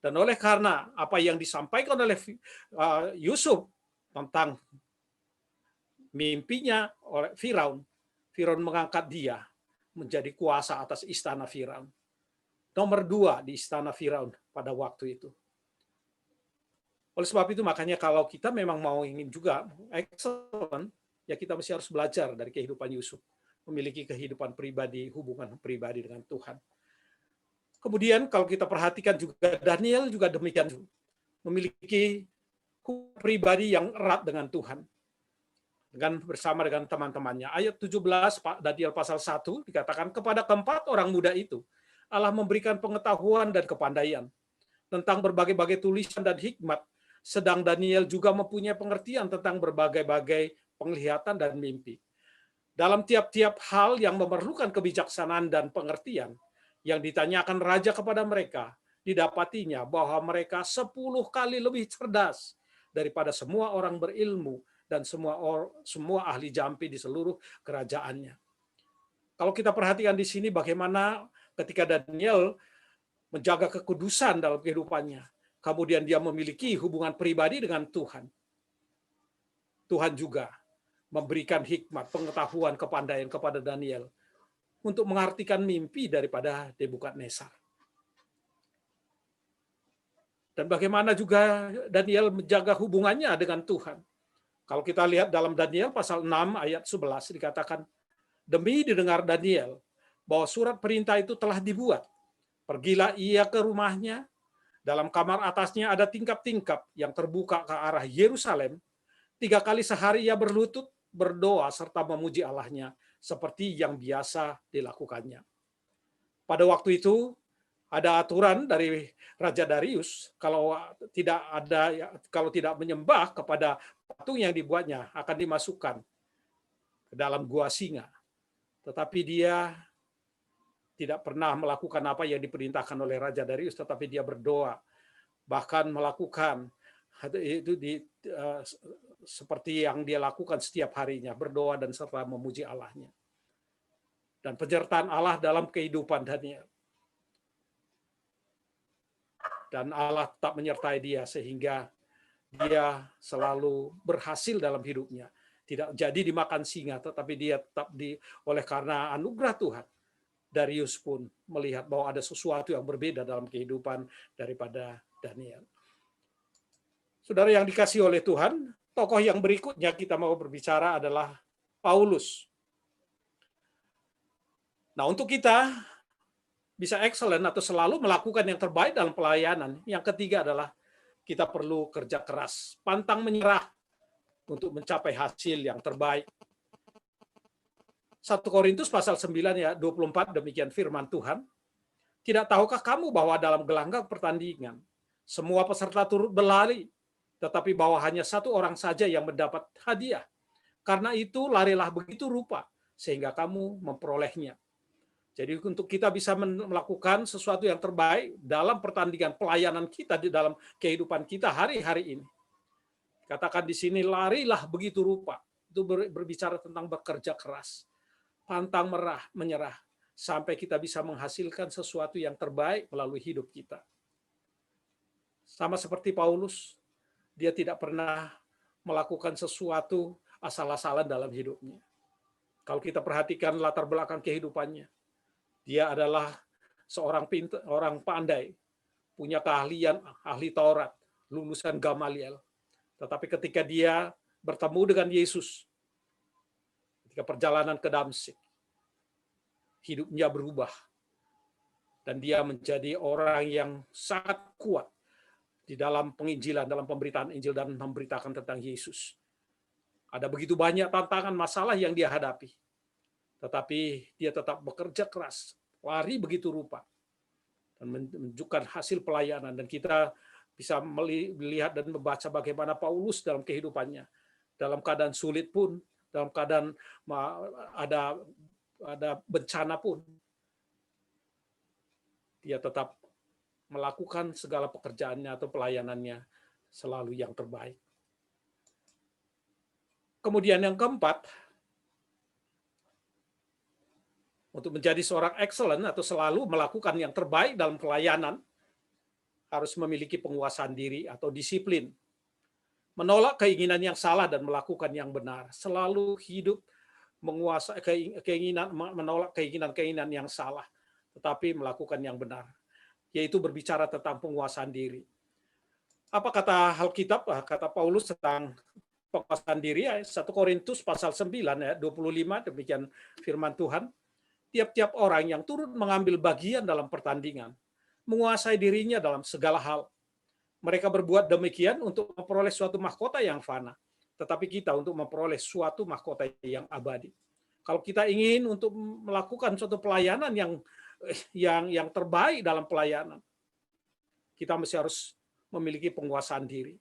Dan oleh karena apa yang disampaikan oleh Yusuf tentang mimpinya oleh Firaun, Firaun mengangkat dia menjadi kuasa atas istana Firaun. Nomor 2 di istana Firaun pada waktu itu. Oleh sebab itu makanya kalau kita memang mau ingin juga excellent, ya kita mesti harus belajar dari kehidupan Yusuf, memiliki kehidupan pribadi, hubungan pribadi dengan Tuhan. Kemudian kalau kita perhatikan juga Daniel juga demikian, memiliki hubungan pribadi yang erat dengan Tuhan, bersama dengan teman-temannya. Ayat 17 Daniel pasal 1 dikatakan, kepada keempat orang muda itu Allah memberikan pengetahuan dan kepandaian tentang berbagai-bagai tulisan dan hikmat, sedang Daniel juga mempunyai pengertian tentang berbagai-bagai penglihatan dan mimpi. Dalam tiap-tiap hal yang memerlukan kebijaksanaan dan pengertian, yang ditanyakan raja kepada mereka, didapatinya bahwa mereka 10 kali lebih cerdas daripada semua orang berilmu dan semua ahli jampi di seluruh kerajaannya. Kalau kita perhatikan di sini bagaimana ketika Daniel menjaga kekudusan dalam kehidupannya, kemudian dia memiliki hubungan pribadi dengan Tuhan. Tuhan juga memberikan hikmat, pengetahuan, kepandaian kepada Daniel untuk mengartikan mimpi daripada Nebukadnezar. Dan bagaimana juga Daniel menjaga hubungannya dengan Tuhan. Kalau kita lihat dalam Daniel pasal 6 ayat 11 dikatakan, demi didengar Daniel bahwa surat perintah itu telah dibuat, pergilah ia ke rumahnya, dalam kamar atasnya ada tingkap-tingkap yang terbuka ke arah Yerusalem. 3 kali sehari ia berlutut, berdoa serta memuji Allahnya seperti yang biasa dilakukannya. Pada waktu itu ada aturan dari Raja Darius, kalau tidak menyembah kepada patung yang dibuatnya akan dimasukkan ke dalam gua singa. Tetapi dia tidak pernah melakukan apa yang diperintahkan oleh Raja Darius, tetapi dia berdoa, bahkan melakukan itu seperti yang dia lakukan setiap harinya, berdoa dan serta memuji Allahnya. Dan penyertaan Allah dalam kehidupan Daniel. Dan Allah tetap menyertai dia sehingga dia selalu berhasil dalam hidupnya. Tidak jadi dimakan singa, tetapi dia tetap oleh karena anugerah Tuhan. Darius pun melihat bahwa ada sesuatu yang berbeda dalam kehidupan daripada Daniel. Saudara yang dikasihi oleh Tuhan, tokoh yang berikutnya kita mau berbicara adalah Paulus. Nah, untuk kita bisa excellent atau selalu melakukan yang terbaik dalam pelayanan, yang ketiga adalah kita perlu kerja keras, pantang menyerah untuk mencapai hasil yang terbaik. 1 Korintus pasal 9 ayat 24 demikian firman Tuhan. Tidak tahukah kamu bahwa dalam gelanggang pertandingan semua peserta turut berlari, tetapi bahwa hanya satu orang saja yang mendapat hadiah. Karena itu larilah begitu rupa, sehingga kamu memperolehnya. Jadi untuk kita bisa melakukan sesuatu yang terbaik dalam pertandingan pelayanan kita di dalam kehidupan kita hari-hari ini. Katakan di sini, larilah begitu rupa. Itu berbicara tentang bekerja keras, pantang menyerah, sampai kita bisa menghasilkan sesuatu yang terbaik melalui hidup kita. Sama seperti Paulus, dia tidak pernah melakukan sesuatu asal-asalan dalam hidupnya. Kalau kita perhatikan latar belakang kehidupannya, dia adalah seorang orang pandai, punya keahlian, ahli Taurat, lulusan Gamaliel. Tetapi ketika dia bertemu dengan Yesus, ketika perjalanan ke Damsyik, hidupnya berubah. Dan dia menjadi orang yang sangat kuat di dalam penginjilan, dalam pemberitaan Injil dan memberitakan tentang Yesus. Ada begitu banyak tantangan, masalah yang dia hadapi. Tetapi dia tetap bekerja keras, lari begitu rupa, dan menunjukkan hasil pelayanan. Dan kita bisa melihat dan membaca bagaimana Paulus dalam kehidupannya. Dalam keadaan sulit pun, dalam keadaan ada bencana pun, dia tetap melakukan segala pekerjaannya atau pelayanannya selalu yang terbaik. Kemudian yang keempat, untuk menjadi seorang excellent atau selalu melakukan yang terbaik dalam pelayanan, harus memiliki penguasaan diri atau disiplin. Menolak keinginan yang salah dan melakukan yang benar. Selalu hidup menguasai menolak keinginan yang salah, tetapi melakukan yang benar. Yaitu berbicara tentang penguasaan diri. Apa kata Alkitab, kata Paulus tentang penguasaan diri? 1 Korintus pasal 9 ayat 25, demikian firman Tuhan. Tiap-tiap orang yang turut mengambil bagian dalam pertandingan, menguasai dirinya dalam segala hal. Mereka berbuat demikian untuk memperoleh suatu mahkota yang fana, tetapi kita untuk memperoleh suatu mahkota yang abadi. Kalau kita ingin untuk melakukan suatu pelayanan yang terbaik dalam pelayanan, kita mesti harus memiliki penguasaan diri.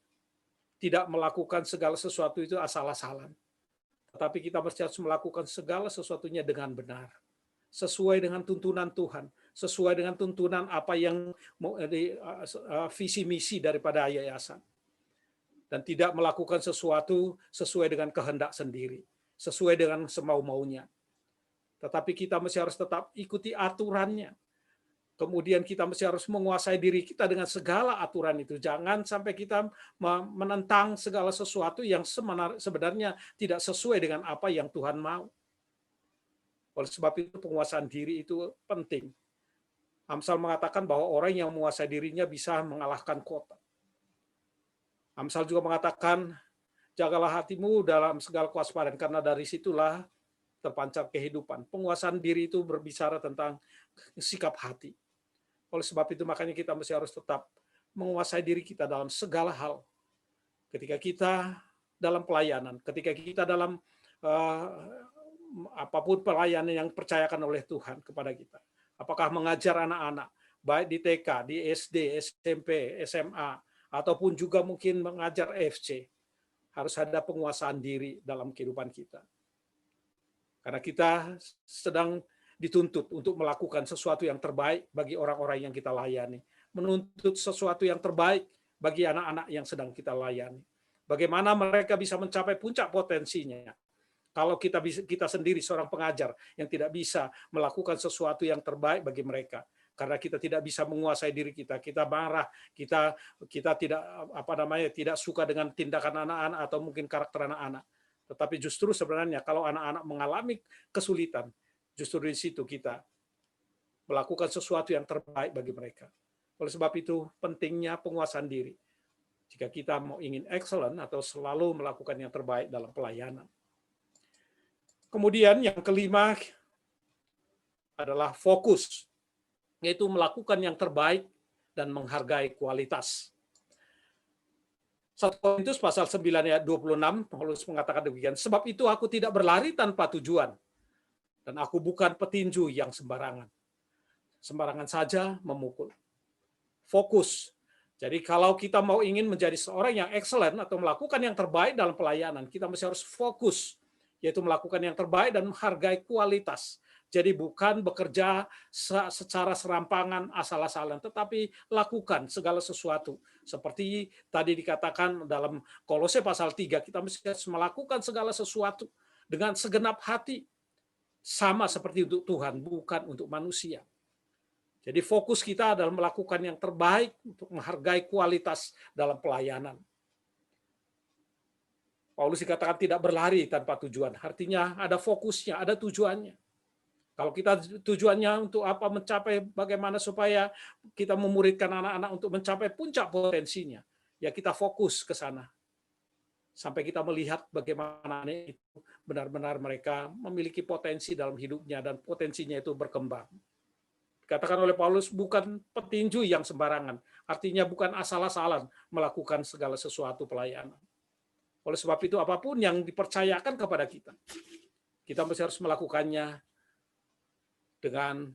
Tidak melakukan segala sesuatu itu asal-asalan. Tetapi kita mesti harus melakukan segala sesuatunya dengan benar. Sesuai dengan tuntunan Tuhan. Sesuai dengan tuntunan apa yang visi misi daripada yayasan. Dan tidak melakukan sesuatu sesuai dengan kehendak sendiri. Sesuai dengan semau-maunya. Tetapi kita mesti harus tetap ikuti aturannya. Kemudian kita mesti harus menguasai diri kita dengan segala aturan itu. Jangan sampai kita menentang segala sesuatu yang sebenarnya tidak sesuai dengan apa yang Tuhan mau. Oleh sebab itu penguasaan diri itu penting. Amsal mengatakan bahwa orang yang menguasai dirinya bisa mengalahkan kota. Amsal juga mengatakan, jagalah hatimu dalam segala kewaspadaan, karena dari situlah terpancar kehidupan. Penguasaan diri itu berbicara tentang sikap hati. Oleh sebab itu makanya kita mesti harus tetap menguasai diri kita dalam segala hal. Ketika kita dalam pelayanan, ketika kita dalam apapun pelayanan yang dipercayakan oleh Tuhan kepada kita. Apakah mengajar anak-anak, baik di TK, di SD, SMP, SMA, ataupun juga mungkin mengajar FC. Harus ada penguasaan diri dalam kehidupan kita. Karena kita sedang dituntut untuk melakukan sesuatu yang terbaik bagi orang-orang yang kita layani. Menuntut sesuatu yang terbaik bagi anak-anak yang sedang kita layani. Bagaimana mereka bisa mencapai puncak potensinya. Kalau kita sendiri seorang pengajar yang tidak bisa melakukan sesuatu yang terbaik bagi mereka. Karena kita tidak bisa menguasai diri kita. Kita marah, kita tidak suka dengan tindakan anak-anak atau mungkin karakter anak-anak. Tetapi justru sebenarnya kalau anak-anak mengalami kesulitan, justru di situ kita melakukan sesuatu yang terbaik bagi mereka. Oleh sebab itu pentingnya penguasaan diri. Jika kita mau ingin excellent atau selalu melakukan yang terbaik dalam pelayanan. Kemudian yang kelima adalah fokus, yaitu melakukan yang terbaik dan menghargai kualitas. 1 Korintus pasal 9 ayat 26, Paulus mengatakan demikian, sebab itu aku tidak berlari tanpa tujuan, dan aku bukan petinju yang sembarangan. Sembarangan saja memukul. Fokus. Jadi kalau kita mau ingin menjadi seorang yang excellent atau melakukan yang terbaik dalam pelayanan, kita mesti harus fokus, yaitu melakukan yang terbaik dan menghargai kualitas. Jadi bukan bekerja secara serampangan asal-asalan, tetapi lakukan segala sesuatu. Seperti tadi dikatakan dalam Kolose pasal 3, kita mesti harus melakukan segala sesuatu dengan segenap hati, sama seperti untuk Tuhan, bukan untuk manusia. Jadi fokus kita adalah melakukan yang terbaik untuk menghargai kualitas dalam pelayanan. Paulus dikatakan tidak berlari tanpa tujuan. Artinya ada fokusnya, ada tujuannya. Kalau kita tujuannya untuk apa, mencapai bagaimana supaya kita memuridkan anak-anak untuk mencapai puncak potensinya, ya kita fokus ke sana. Sampai kita melihat bagaimana itu benar-benar mereka memiliki potensi dalam hidupnya dan potensinya itu berkembang. Dikatakan oleh Paulus bukan petinju yang sembarangan, artinya bukan asal-asalan melakukan segala sesuatu pelayanan. Oleh sebab itu apapun yang dipercayakan kepada kita, kita mesti harus melakukannya dengan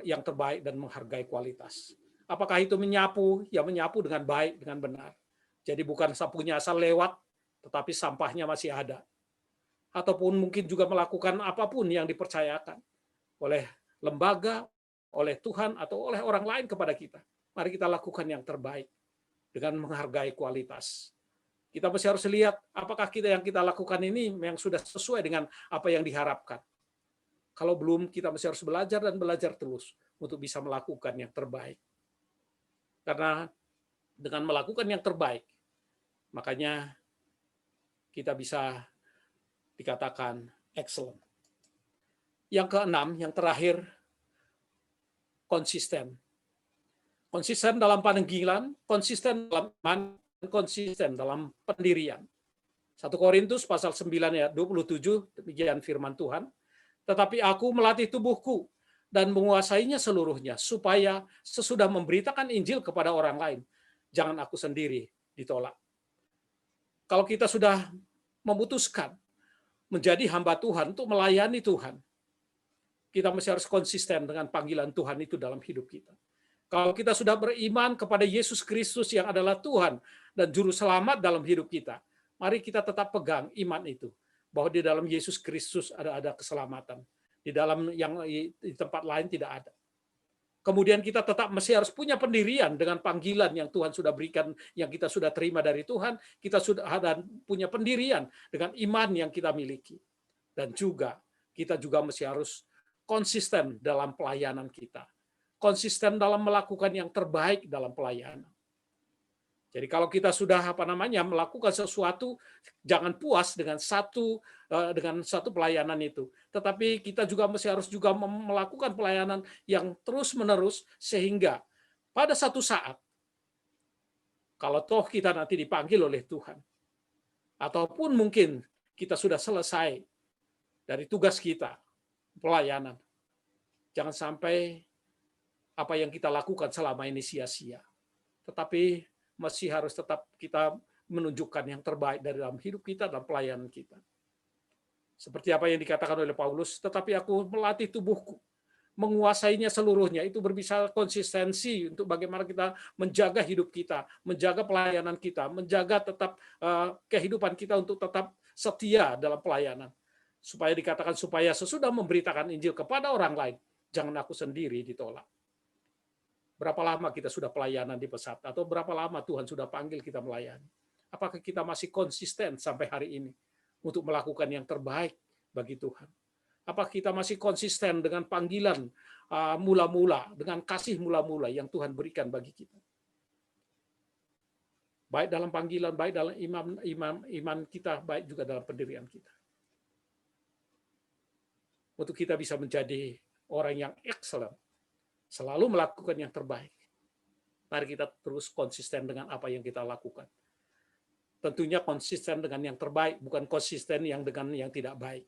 yang terbaik dan menghargai kualitas. Apakah itu menyapu? Ya menyapu dengan baik, dengan benar. Jadi bukan sapunya asal lewat, tetapi sampahnya masih ada. Ataupun mungkin juga melakukan apapun yang dipercayakan oleh lembaga, oleh Tuhan, atau oleh orang lain kepada kita. Mari kita lakukan yang terbaik dengan menghargai kualitas. Kita mesti harus lihat apakah yang kita lakukan ini yang sudah sesuai dengan apa yang diharapkan. Kalau belum, kita mesti harus belajar dan belajar terus untuk bisa melakukan yang terbaik. Karena dengan melakukan yang terbaik, makanya kita bisa dikatakan excellent. Yang keenam, yang terakhir, konsisten. Konsisten dalam panggilan, konsisten dalam iman, konsisten dalam pendirian. 1 Korintus pasal 9 ayat 27, demikian firman Tuhan. Tetapi aku melatih tubuhku dan menguasainya seluruhnya, supaya sesudah memberitakan Injil kepada orang lain, jangan aku sendiri ditolak. Kalau kita sudah memutuskan menjadi hamba Tuhan untuk melayani Tuhan, kita mesti harus konsisten dengan panggilan Tuhan itu dalam hidup kita. Kalau kita sudah beriman kepada Yesus Kristus yang adalah Tuhan dan Juru Selamat dalam hidup kita, mari kita tetap pegang iman itu. Bahwa di dalam Yesus Kristus ada keselamatan. Di dalam yang di tempat lain tidak ada. Kemudian kita tetap mesti harus punya pendirian dengan panggilan yang Tuhan sudah berikan, yang kita sudah terima dari Tuhan. Kita sudah ada punya pendirian dengan iman yang kita miliki. Dan juga kita juga mesti harus konsisten dalam pelayanan kita. Konsisten dalam melakukan yang terbaik dalam pelayanan. Jadi kalau kita sudah melakukan sesuatu, jangan puas dengan satu pelayanan itu. Tetapi kita juga harus melakukan pelayanan yang terus-menerus, sehingga pada satu saat, kalau toh kita nanti dipanggil oleh Tuhan, ataupun mungkin kita sudah selesai dari tugas kita, pelayanan, jangan sampai apa yang kita lakukan selama ini sia-sia. Tetapi masih harus tetap kita menunjukkan yang terbaik dari dalam hidup kita, dalam pelayanan kita. Seperti apa yang dikatakan oleh Paulus, tetapi aku melatih tubuhku, menguasainya seluruhnya. Itu berbicara konsistensi untuk bagaimana kita menjaga hidup kita, menjaga pelayanan kita, menjaga tetap kehidupan kita untuk tetap setia dalam pelayanan. Supaya dikatakan, supaya sesudah memberitakan Injil kepada orang lain, jangan aku sendiri ditolak. Berapa lama kita sudah pelayanan di Pesat? Atau berapa lama Tuhan sudah panggil kita melayani? Apakah kita masih konsisten sampai hari ini untuk melakukan yang terbaik bagi Tuhan? Apakah kita masih konsisten dengan panggilan mula-mula, dengan kasih mula-mula yang Tuhan berikan bagi kita? Baik dalam panggilan, baik dalam iman kita, baik juga dalam pendirian kita. Untuk kita bisa menjadi orang yang excellent, selalu melakukan yang terbaik. Mari kita terus konsisten dengan apa yang kita lakukan. Tentunya konsisten dengan yang terbaik, bukan konsisten dengan yang tidak baik.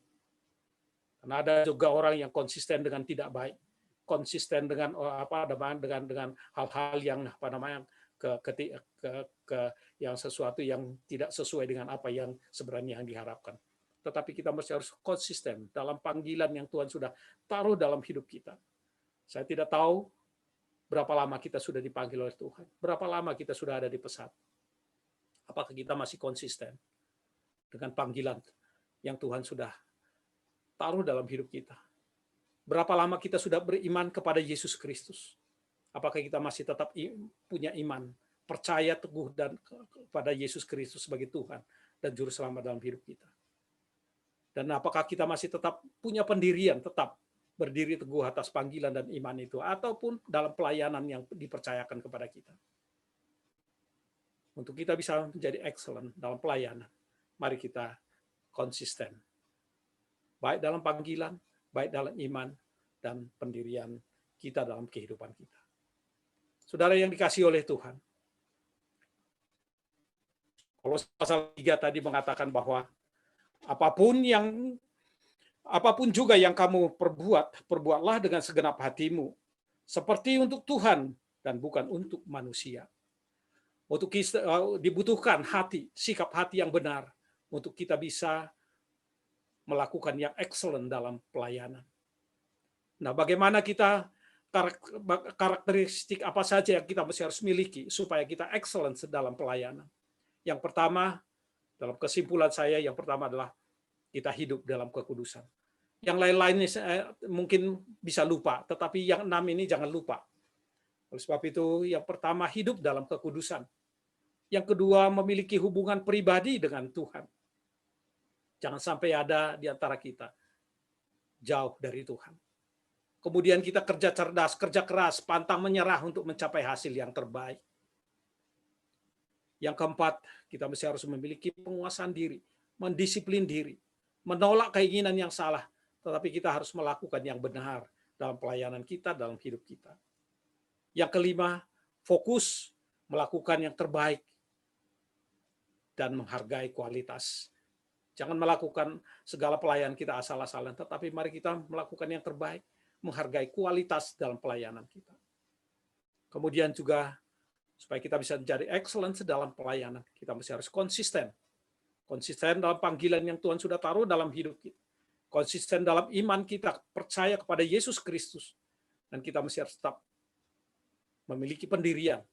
Karena ada juga orang yang konsisten dengan tidak baik, konsisten dengan dengan hal-hal yang yang sesuatu yang tidak sesuai dengan apa yang sebenarnya yang diharapkan. Tetapi kita mesti harus konsisten dalam panggilan yang Tuhan sudah taruh dalam hidup kita. Saya tidak tahu Berapa lama kita sudah dipanggil oleh Tuhan? Berapa lama kita sudah ada di pesat? Apakah kita masih konsisten dengan panggilan yang Tuhan sudah taruh dalam hidup kita? Berapa lama kita sudah beriman kepada Yesus Kristus? Apakah kita masih tetap punya iman, percaya teguh dan kepada Yesus Kristus sebagai Tuhan dan Juru Selamat dalam hidup kita? Dan apakah kita masih tetap punya pendirian, tetap berdiri teguh atas panggilan dan iman itu, ataupun dalam pelayanan yang dipercayakan kepada kita? Untuk kita bisa menjadi excellent dalam pelayanan, mari kita konsisten. Baik dalam panggilan, baik dalam iman, dan pendirian kita dalam kehidupan kita. Saudara yang dikasihi oleh Tuhan, Kolose pasal 3 tadi mengatakan bahwa apapun juga yang kamu perbuatlah dengan segenap hatimu, seperti untuk Tuhan dan bukan untuk manusia. Untuk dibutuhkan sikap hati yang benar untuk kita bisa melakukan yang excellent dalam pelayanan. Nah, bagaimana karakteristik apa saja yang kita mesti harus miliki supaya kita excellent dalam pelayanan? Yang pertama, dalam kesimpulan saya, yang pertama adalah kita hidup dalam kekudusan. Yang lain-lainnya mungkin bisa lupa, tetapi yang 6 ini jangan lupa. Oleh sebab itu, yang pertama hidup dalam kekudusan. Yang kedua, memiliki hubungan pribadi dengan Tuhan. Jangan sampai ada di antara kita jauh dari Tuhan. Kemudian kita kerja cerdas, kerja keras, pantang menyerah untuk mencapai hasil yang terbaik. Yang keempat, kita mesti harus memiliki penguasaan diri, mendisiplin diri, menolak keinginan yang salah, tetapi kita harus melakukan yang benar dalam pelayanan kita, dalam hidup kita. Yang kelima, fokus melakukan yang terbaik dan menghargai kualitas. Jangan melakukan segala pelayanan kita asal-asalan, tetapi mari kita melakukan yang terbaik, menghargai kualitas dalam pelayanan kita. Kemudian juga supaya kita bisa menjadi excellence dalam pelayanan, kita mesti harus konsisten. Konsisten dalam panggilan yang Tuhan sudah taruh dalam hidup kita. Konsisten dalam iman kita, percaya kepada Yesus Kristus. Dan kita mesti harus tetap memiliki pendirian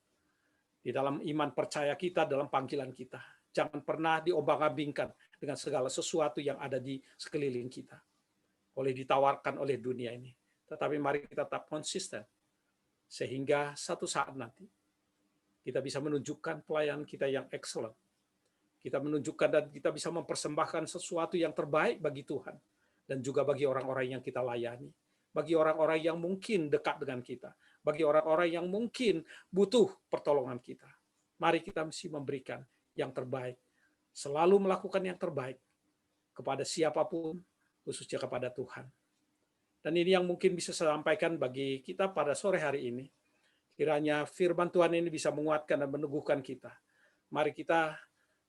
di dalam iman percaya kita, dalam panggilan kita. Jangan pernah diombang-ambingkan dengan segala sesuatu yang ada di sekeliling kita. Oleh ditawarkan oleh dunia ini. Tetapi mari kita tetap konsisten. Sehingga satu saat nanti kita bisa menunjukkan pelayanan kita yang excellent. Kita menunjukkan dan kita bisa mempersembahkan sesuatu yang terbaik bagi Tuhan. Dan juga bagi orang-orang yang kita layani. Bagi orang-orang yang mungkin dekat dengan kita. Bagi orang-orang yang mungkin butuh pertolongan kita. Mari kita mesti memberikan yang terbaik. Selalu melakukan yang terbaik kepada siapapun, khususnya kepada Tuhan. Dan ini yang mungkin bisa saya sampaikan bagi kita pada sore hari ini. Kiranya firman Tuhan ini bisa menguatkan dan meneguhkan kita. Mari kita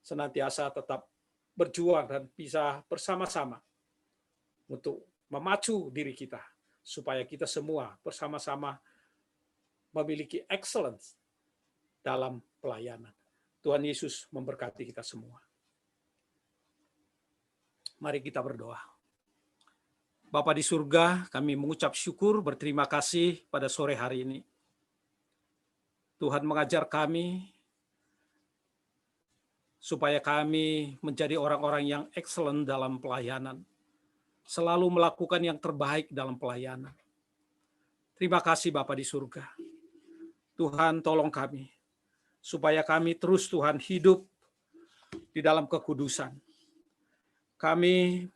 senantiasa tetap berjuang dan bisa bersama-sama untuk memacu diri kita supaya kita semua bersama-sama memiliki excellence dalam pelayanan. Tuhan Yesus memberkati kita semua. Mari kita berdoa. Bapa di surga, kami mengucap syukur, berterima kasih pada sore hari ini. Tuhan mengajar kami supaya kami menjadi orang-orang yang excellent dalam pelayanan. Selalu melakukan yang terbaik dalam pelayanan. Terima kasih Bapa di surga. Tuhan tolong kami, supaya kami terus Tuhan hidup di dalam kekudusan. Kami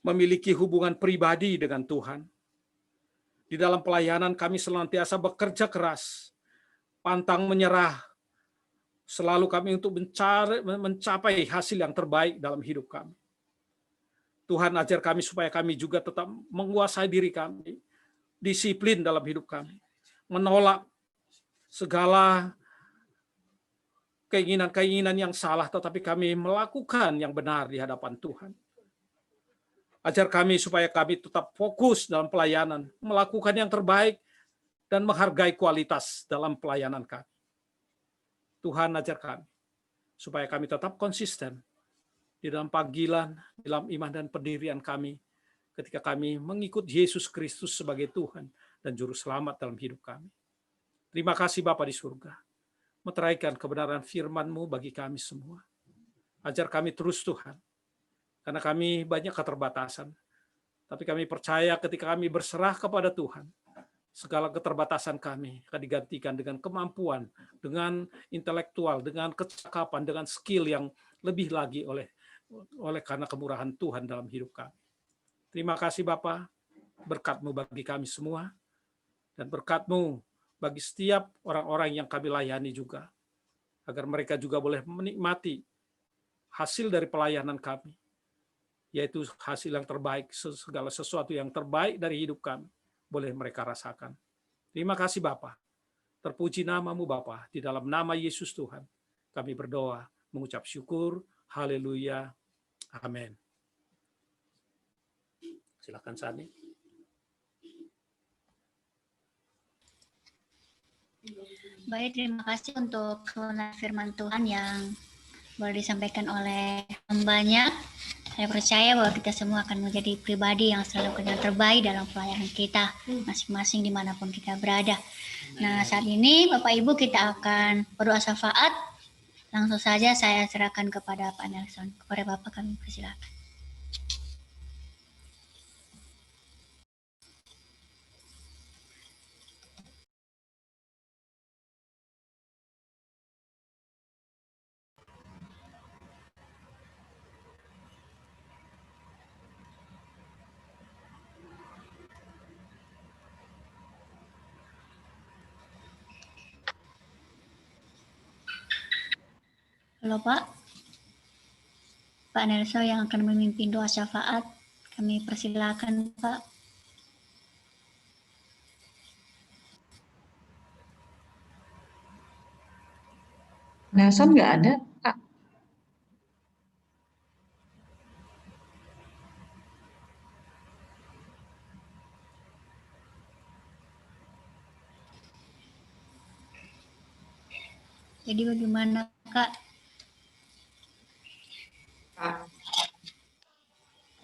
memiliki hubungan pribadi dengan Tuhan. Di dalam pelayanan kami senantiasa bekerja keras, pantang menyerah, selalu kami untuk mencapai hasil yang terbaik dalam hidup kami. Tuhan ajar kami supaya kami juga tetap menguasai diri kami, disiplin dalam hidup kami, menolak segala keinginan-keinginan yang salah, tetapi kami melakukan yang benar di hadapan Tuhan. Ajar kami supaya kami tetap fokus dalam pelayanan, melakukan yang terbaik, dan menghargai kualitas dalam pelayanan kami. Tuhan ajar kami, supaya kami tetap konsisten di dalam panggilan, dalam iman dan pendirian kami, ketika kami mengikut Yesus Kristus sebagai Tuhan dan Juru Selamat dalam hidup kami. Terima kasih Bapa di surga. Meteraikan kebenaran firman-Mu bagi kami semua. Ajar kami terus Tuhan. Karena kami banyak keterbatasan. Tapi kami percaya ketika kami berserah kepada Tuhan, segala keterbatasan kami akan digantikan dengan kemampuan, dengan intelektual, dengan kecakapan, dengan skill yang lebih lagi oleh karena kemurahan Tuhan dalam hidup kami. Terima kasih Bapa, berkat-Mu bagi kami semua, dan berkat-Mu bagi setiap orang-orang yang kami layani juga, agar mereka juga boleh menikmati hasil dari pelayanan kami, yaitu hasil yang terbaik, segala sesuatu yang terbaik dari hidup kami, boleh mereka rasakan. Terima kasih Bapa. Terpuji nama-Mu Bapa, di dalam nama Yesus Tuhan, kami berdoa, mengucap syukur, haleluya, amin. Silakan Sani. Baik, terima kasih untuk kebenaran firman Tuhan yang boleh disampaikan oleh hambanya. Saya percaya bahwa kita semua akan menjadi pribadi yang selalu kenal terbaik dalam pelayanan kita, masing-masing dimanapun kita berada. Nah, saat ini Bapak Ibu kita akan berdoa syafaat. Langsung saja saya serahkan kepada Pak Nelson. Kepada Bapak kami persilakan. Halo Pak. Pak Nelson yang akan memimpin doa syafaat. Kami persilakan Pak. Nelson nggak ada, Kak. Jadi bagaimana Kak?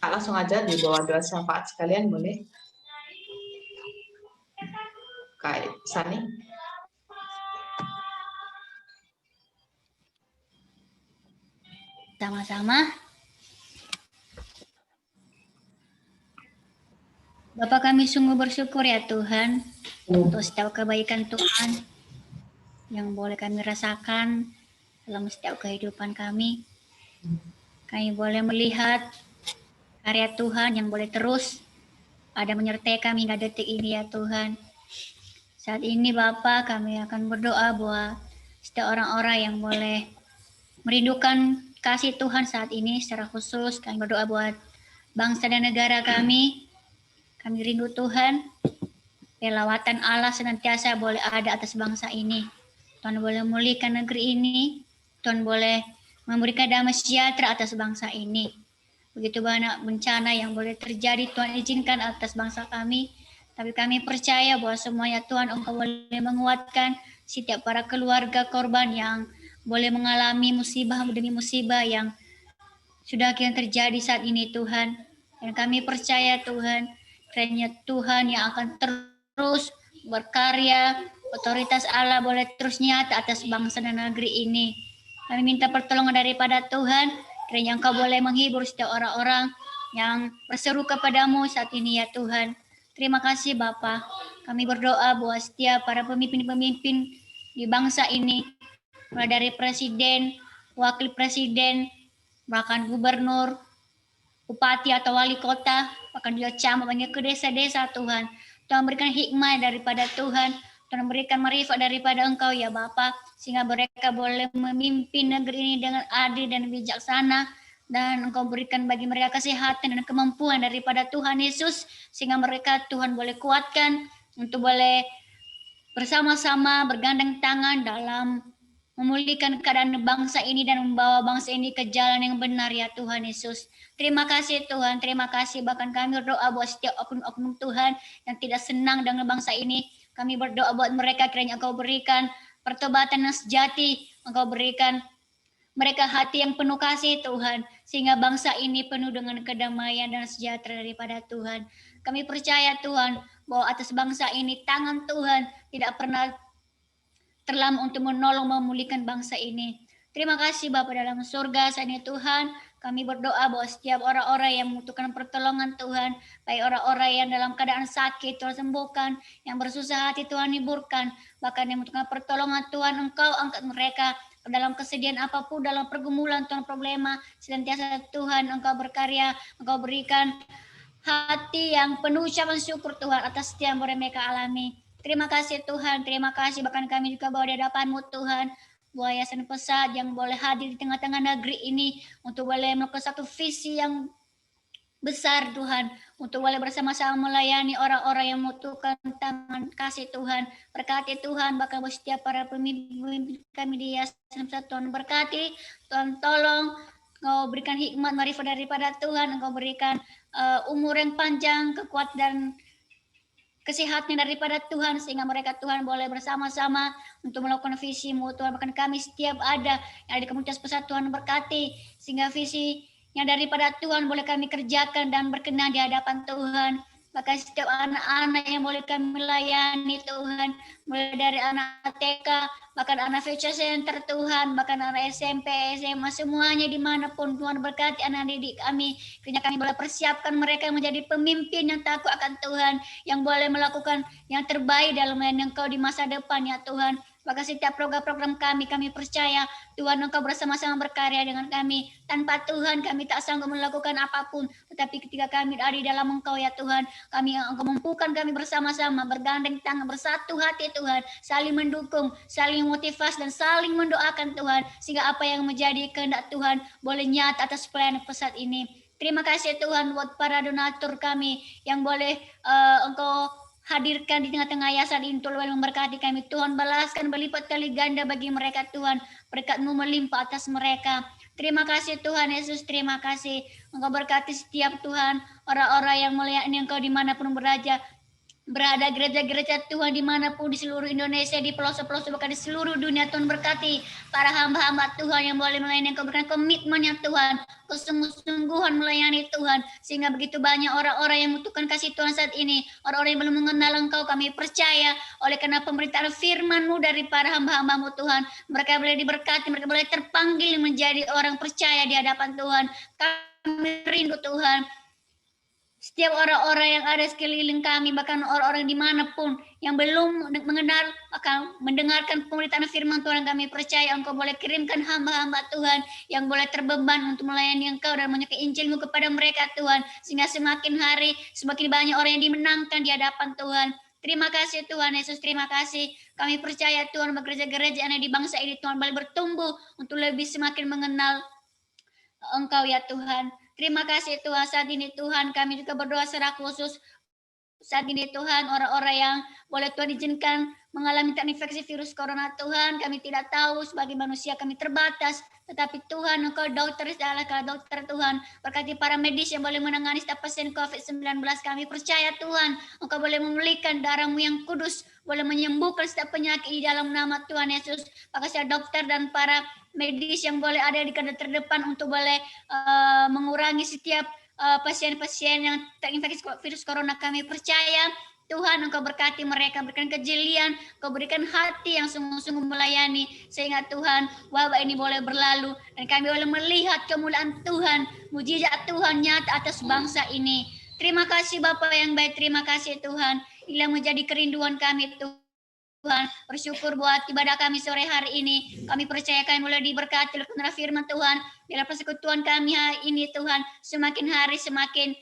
Kak langsung aja di bawah doa syafaat sekalian boleh? Kak Sani. Sama-sama. Bapak kami sungguh bersyukur ya Tuhan untuk setiap kebaikan Tuhan yang boleh kami rasakan dalam setiap kehidupan kami. Kami boleh melihat karya Tuhan yang boleh terus ada menyertai kami hingga detik ini ya Tuhan. Saat ini Bapak kami akan berdoa bahwa setiap orang-orang yang boleh merindukan kasih Tuhan saat ini secara khusus kami berdoa buat bangsa dan negara kami. Kami rindu Tuhan, lawatan Allah senantiasa boleh ada atas bangsa ini. Tuhan boleh memulihkan negeri ini, Tuhan boleh memberikan damai sejahtera atas bangsa ini. Begitu banyak bencana yang boleh terjadi, Tuhan izinkan atas bangsa kami. Tapi kami percaya bahwa semuanya Tuhan Engkau boleh menguatkan setiap para keluarga korban yang boleh mengalami musibah demi musibah yang sudah akan terjadi saat ini Tuhan. Dan kami percaya Tuhan, kiranya Tuhan yang akan terus berkarya, otoritas Allah boleh terus nyata atas bangsa dan negeri ini. Kami minta pertolongan daripada Tuhan, kiranya Engkau boleh menghibur setiap orang-orang yang berseru kepadamu saat ini ya Tuhan. Terima kasih Bapa. Kami berdoa bahwa setiap para pemimpin-pemimpin di bangsa ini, mulai dari presiden, wakil presiden, bahkan gubernur, bupati atau wali kota, bahkan juga camat, banyak ke desa-desa Tuhan. Tuhan berikan hikmah daripada Tuhan, Tuhan berikan marifat daripada Engkau ya Bapa, sehingga mereka boleh memimpin negeri ini dengan adil dan bijaksana, dan Engkau berikan bagi mereka kesehatan dan kemampuan daripada Tuhan Yesus, sehingga mereka Tuhan boleh kuatkan untuk boleh bersama-sama bergandeng tangan dalam memulihkan keadaan bangsa ini dan membawa bangsa ini ke jalan yang benar ya Tuhan Yesus. Terima kasih Tuhan, terima kasih. Bahkan kami berdoa buat setiap oknum-oknum Tuhan yang tidak senang dengan bangsa ini. Kami berdoa buat mereka, kiranya Engkau berikan pertobatan yang sejati, Engkau berikan mereka hati yang penuh kasih Tuhan, sehingga bangsa ini penuh dengan kedamaian dan sejahtera daripada Tuhan. Kami percaya Tuhan, bahwa atas bangsa ini tangan Tuhan tidak pernah terlambat untuk menolong memulihkan bangsa ini. Terima kasih Bapa dalam surga saat ini Tuhan. Kami berdoa bahwa setiap orang-orang yang membutuhkan pertolongan Tuhan, baik orang-orang yang dalam keadaan sakit Tuhan sembuhkan, yang bersusah hati Tuhan hiburkan, bahkan yang membutuhkan pertolongan Tuhan Engkau angkat mereka dalam kesedihan apapun, dalam pergumulan Tuhan problema, senantiasa Tuhan Engkau berkarya, Engkau berikan hati yang penuh ucapan syukur Tuhan atas setiap yang boleh mereka alami. Terima kasih Tuhan, terima kasih bahkan kami juga bawa di hadapan-Mu Tuhan, buah Yayasan Pesat yang boleh hadir di tengah-tengah negeri ini untuk boleh melakukan satu visi yang besar Tuhan, untuk boleh bersama-sama melayani orang-orang yang membutuhkan tangan kasih Tuhan. Berkati Tuhan, bahkan buat setiap para pemimpin kami di Yayasan Pesat, Tuhan berkati, Tuhan tolong, Engkau berikan hikmat marifat daripada Tuhan, Engkau berikan umur yang panjang, kekuatan dan kesehatan daripada Tuhan, sehingga mereka Tuhan boleh bersama-sama untuk melakukan visi-Mu Tuhan. Bahkan kami setiap ada yang ada di komunitas Pesat Tuhan berkati, sehingga visi yang daripada Tuhan boleh kami kerjakan dan berkenan di hadapan Tuhan. Bahkan setiap anak-anak yang boleh kami layani Tuhan, mulai dari anak TK, bahkan anak future center Tuhan, bahkan anak SMP, SMA, semuanya dimanapun Tuhan berkati anak didik kami. Kiranya kami boleh persiapkan mereka menjadi pemimpin yang takut akan Tuhan, yang boleh melakukan yang terbaik dalam melayani Engkau di masa depan ya Tuhan. Maka setiap program-program kami percaya Tuhan Engkau bersama-sama berkarya dengan kami. Tanpa Tuhan kami tak sanggup melakukan apapun. Tetapi ketika kami ada di dalam Engkau ya Tuhan, Engkau mampukan kami bersama-sama, bergandeng tangan, bersatu hati Tuhan, saling mendukung, saling motivasi dan saling mendoakan Tuhan, sehingga apa yang menjadi kehendak Tuhan boleh nyata atas pelayanan Pesat ini. Terima kasih Tuhan buat para donatur kami yang boleh Engkau hadirkan di tengah-tengah yayasan ini untuk memberkati kami. Tuhan balaskan berlipat kali ganda bagi mereka Tuhan. Berkat-Mu melimpah atas mereka. Terima kasih Tuhan Yesus, terima kasih. Engkau berkati setiap Tuhan orang-orang yang melayani Engkau dimanapun berada gereja-gereja Tuhan dimanapun di seluruh Indonesia, di pelosok-pelosok, bahkan di seluruh dunia. Tuhan berkati para hamba-hamba Tuhan yang boleh melayani Engkau, berikan komitmen ya Tuhan, kesungguh-sungguhan melayani Tuhan, sehingga begitu banyak orang-orang yang membutuhkan kasih Tuhan saat ini, orang-orang yang belum mengenal Engkau. Kami percaya oleh karena pemberitaan firman-Mu dari para hamba-hamba-Mu Tuhan, mereka boleh diberkati, mereka boleh terpanggil menjadi orang percaya di hadapan Tuhan. Kami rindu Tuhan setiap orang-orang yang ada sekeliling kami, bahkan orang-orang dimanapun yang belum mengenal akan mendengarkan pemberitaan firman Tuhan, kami percaya Engkau boleh kirimkan hamba-hamba Tuhan yang boleh terbeban untuk melayani Engkau dan menyukai Injil-Mu kepada mereka Tuhan, sehingga semakin hari semakin banyak orang yang dimenangkan di hadapan Tuhan. Terima kasih Tuhan Yesus, terima kasih. Kami percaya Tuhan gereja-gereja yang ada di bangsa ini Tuhan boleh bertumbuh untuk lebih semakin mengenal Engkau ya Tuhan. Terima kasih Tuhan, saat ini Tuhan kami juga berdoa secara khusus saat ini Tuhan, orang-orang yang boleh Tuhan izinkan mengalami terinfeksi virus corona Tuhan, kami tidak tahu, sebagai manusia kami terbatas, tetapi Tuhan Engkau dokter, adalah dokter Tuhan, berkati para medis yang boleh menangani setiap pasien COVID-19, kami percaya Tuhan Engkau boleh memulihkan, darah-Mu yang kudus boleh menyembuhkan setiap penyakit di dalam nama Tuhan Yesus. Makasih dokter dan para medis yang boleh ada di garda terdepan untuk boleh mengurangi setiap pasien-pasien yang terinfeksi virus corona. Kami percaya Tuhan Engkau berkati mereka, berikan kejelian, Engkau berikan hati yang sungguh-sungguh melayani, sehingga Tuhan wabah ini boleh berlalu dan kami boleh melihat kemuliaan Tuhan, mujizat Tuhan nyata atas bangsa ini. Terima kasih Bapa yang baik, terima kasih Tuhan. Inilah menjadi kerinduan kami Tuhan, bersyukur buat ibadah kami sore hari ini. Kami percaya kami mulai diberkati oleh kebenaran firman Tuhan. Dalam persekutuan kami hari ini Tuhan, semakin hari semakin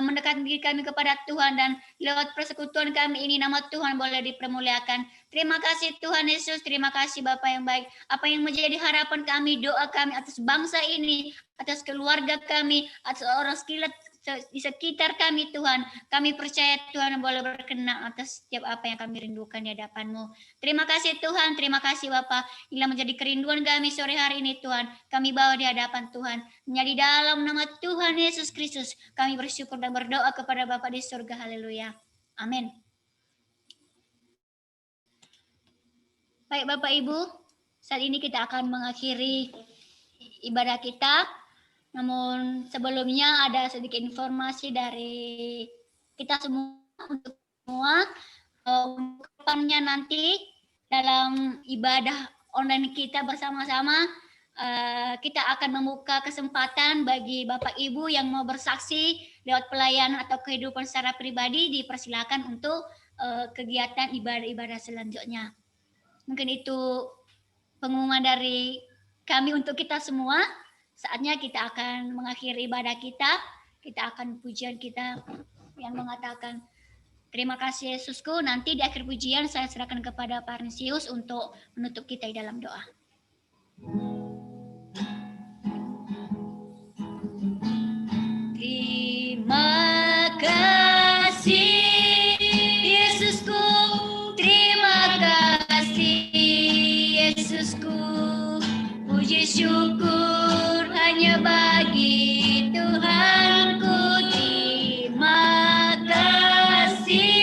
mendekatkan diri kami kepada Tuhan, dan lewat persekutuan kami ini nama Tuhan boleh dipermuliakan. Terima kasih Tuhan Yesus, terima kasih Bapa yang baik. Apa yang menjadi harapan kami, doa kami atas bangsa ini, atas keluarga kami, atas orang di sekitar kami Tuhan, kami percaya Tuhan boleh berkenan atas setiap apa yang kami rindukan di hadapan-Mu. Terima kasih Tuhan, terima kasih Bapa. Inilah menjadi kerinduan kami sore hari ini Tuhan, kami bawa di hadapan Tuhan. Menjadi dalam nama Tuhan Yesus Kristus, kami bersyukur dan berdoa kepada Bapa di surga. Haleluya. Amin. Baik Bapak Ibu, saat ini kita akan mengakhiri ibadah kita. Namun sebelumnya ada sedikit informasi dari kita semua untuk semua. Depannya nanti dalam ibadah online kita bersama-sama, kita akan membuka kesempatan bagi Bapak Ibu yang mau bersaksi lewat pelayanan atau kehidupan secara pribadi, dipersilakan untuk kegiatan ibadah-ibadah selanjutnya. Mungkin itu pengumuman dari kami untuk kita semua. Saatnya kita akan mengakhiri ibadah kita. Kita akan pujian kita yang mengatakan, terima kasih Yesusku. Nanti di akhir pujian saya serahkan kepada Pak Arnesius untuk menutup kita di dalam doa. Terima kasih Yesusku, terima kasih Yesusku, puji syukur hanya bagi Tuhanku. Terima kasih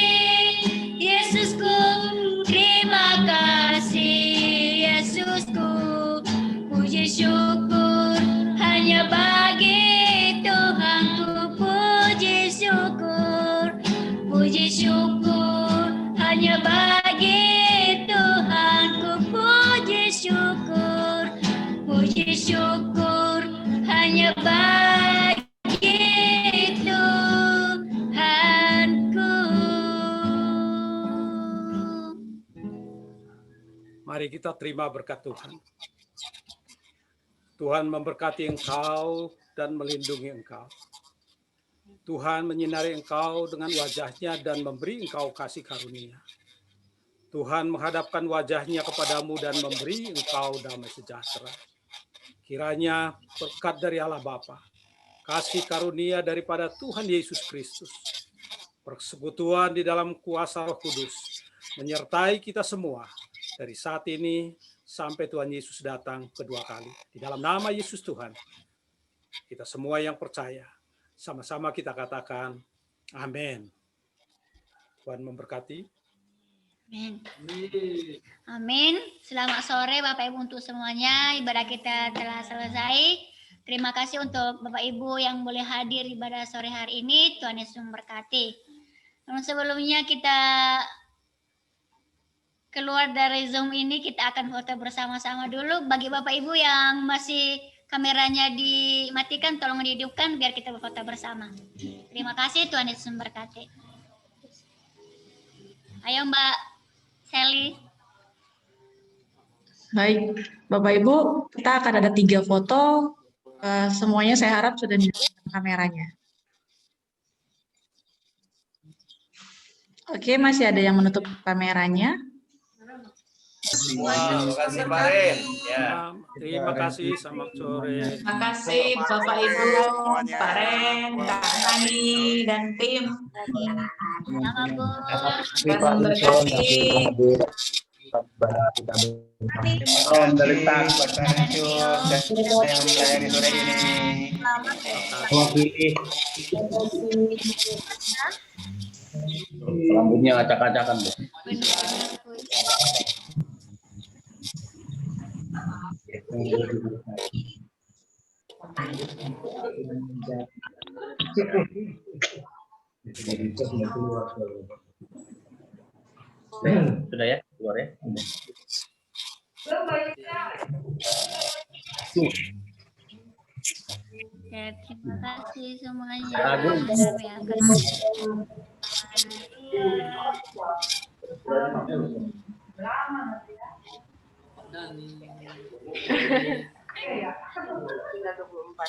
Yesusku, terima kasih Yesusku, puji syukur hanya bagi Tuhanku. Puji syukur hanya bagi Tuhanku. Puji syukur hanya bagi Tuhanku. Mari kita terima berkat Tuhan. Tuhan memberkati engkau dan melindungi engkau. Tuhan menyinari engkau dengan wajah-Nya dan memberi engkau kasih karunia. Tuhan menghadapkan wajah-Nya kepadamu dan memberi engkau damai sejahtera. Kiranya berkat dari Allah Bapa, kasih karunia daripada Tuhan Yesus Kristus, persekutuan di dalam kuasa Roh Kudus, menyertai kita semua dari saat ini sampai Tuhan Yesus datang kedua kali. Di dalam nama Yesus Tuhan, kita semua yang percaya, sama-sama kita katakan, amin. Tuhan memberkati. Amin. Amin. Selamat sore Bapak Ibu untuk semuanya. Ibadah kita telah selesai. Terima kasih untuk Bapak Ibu yang boleh hadir ibadah sore hari ini. Tuhan Yesus memberkati. Namun sebelumnya kita keluar dari Zoom ini, kita akan foto bersama-sama dulu. Bagi Bapak Ibu yang masih kameranya dimatikan, tolong dihidupkan biar kita berfoto bersama. Terima kasih, Tuhan Yesus memberkati. Ayo Mbak Sally. Baik, Bapak Ibu, kita akan ada 3 foto. Semuanya saya harap sudah dihidupkan kameranya. Oke, masih ada yang menutup kameranya. Terima kasih Pak Rin. Ya. Terima kasih, selamat sore. Terima kasih Bapak Ibu, Pak Ren, Kak Nani, dan tim. Nama Bu. Om dari Tak buat Pak Rensius yang melayani sore ini. Rambutnya acak-acakan, Bu. Sudah ya, keluar ya. Ya, terima kasih semuanya. Agung. Kami akan Tinggal 24.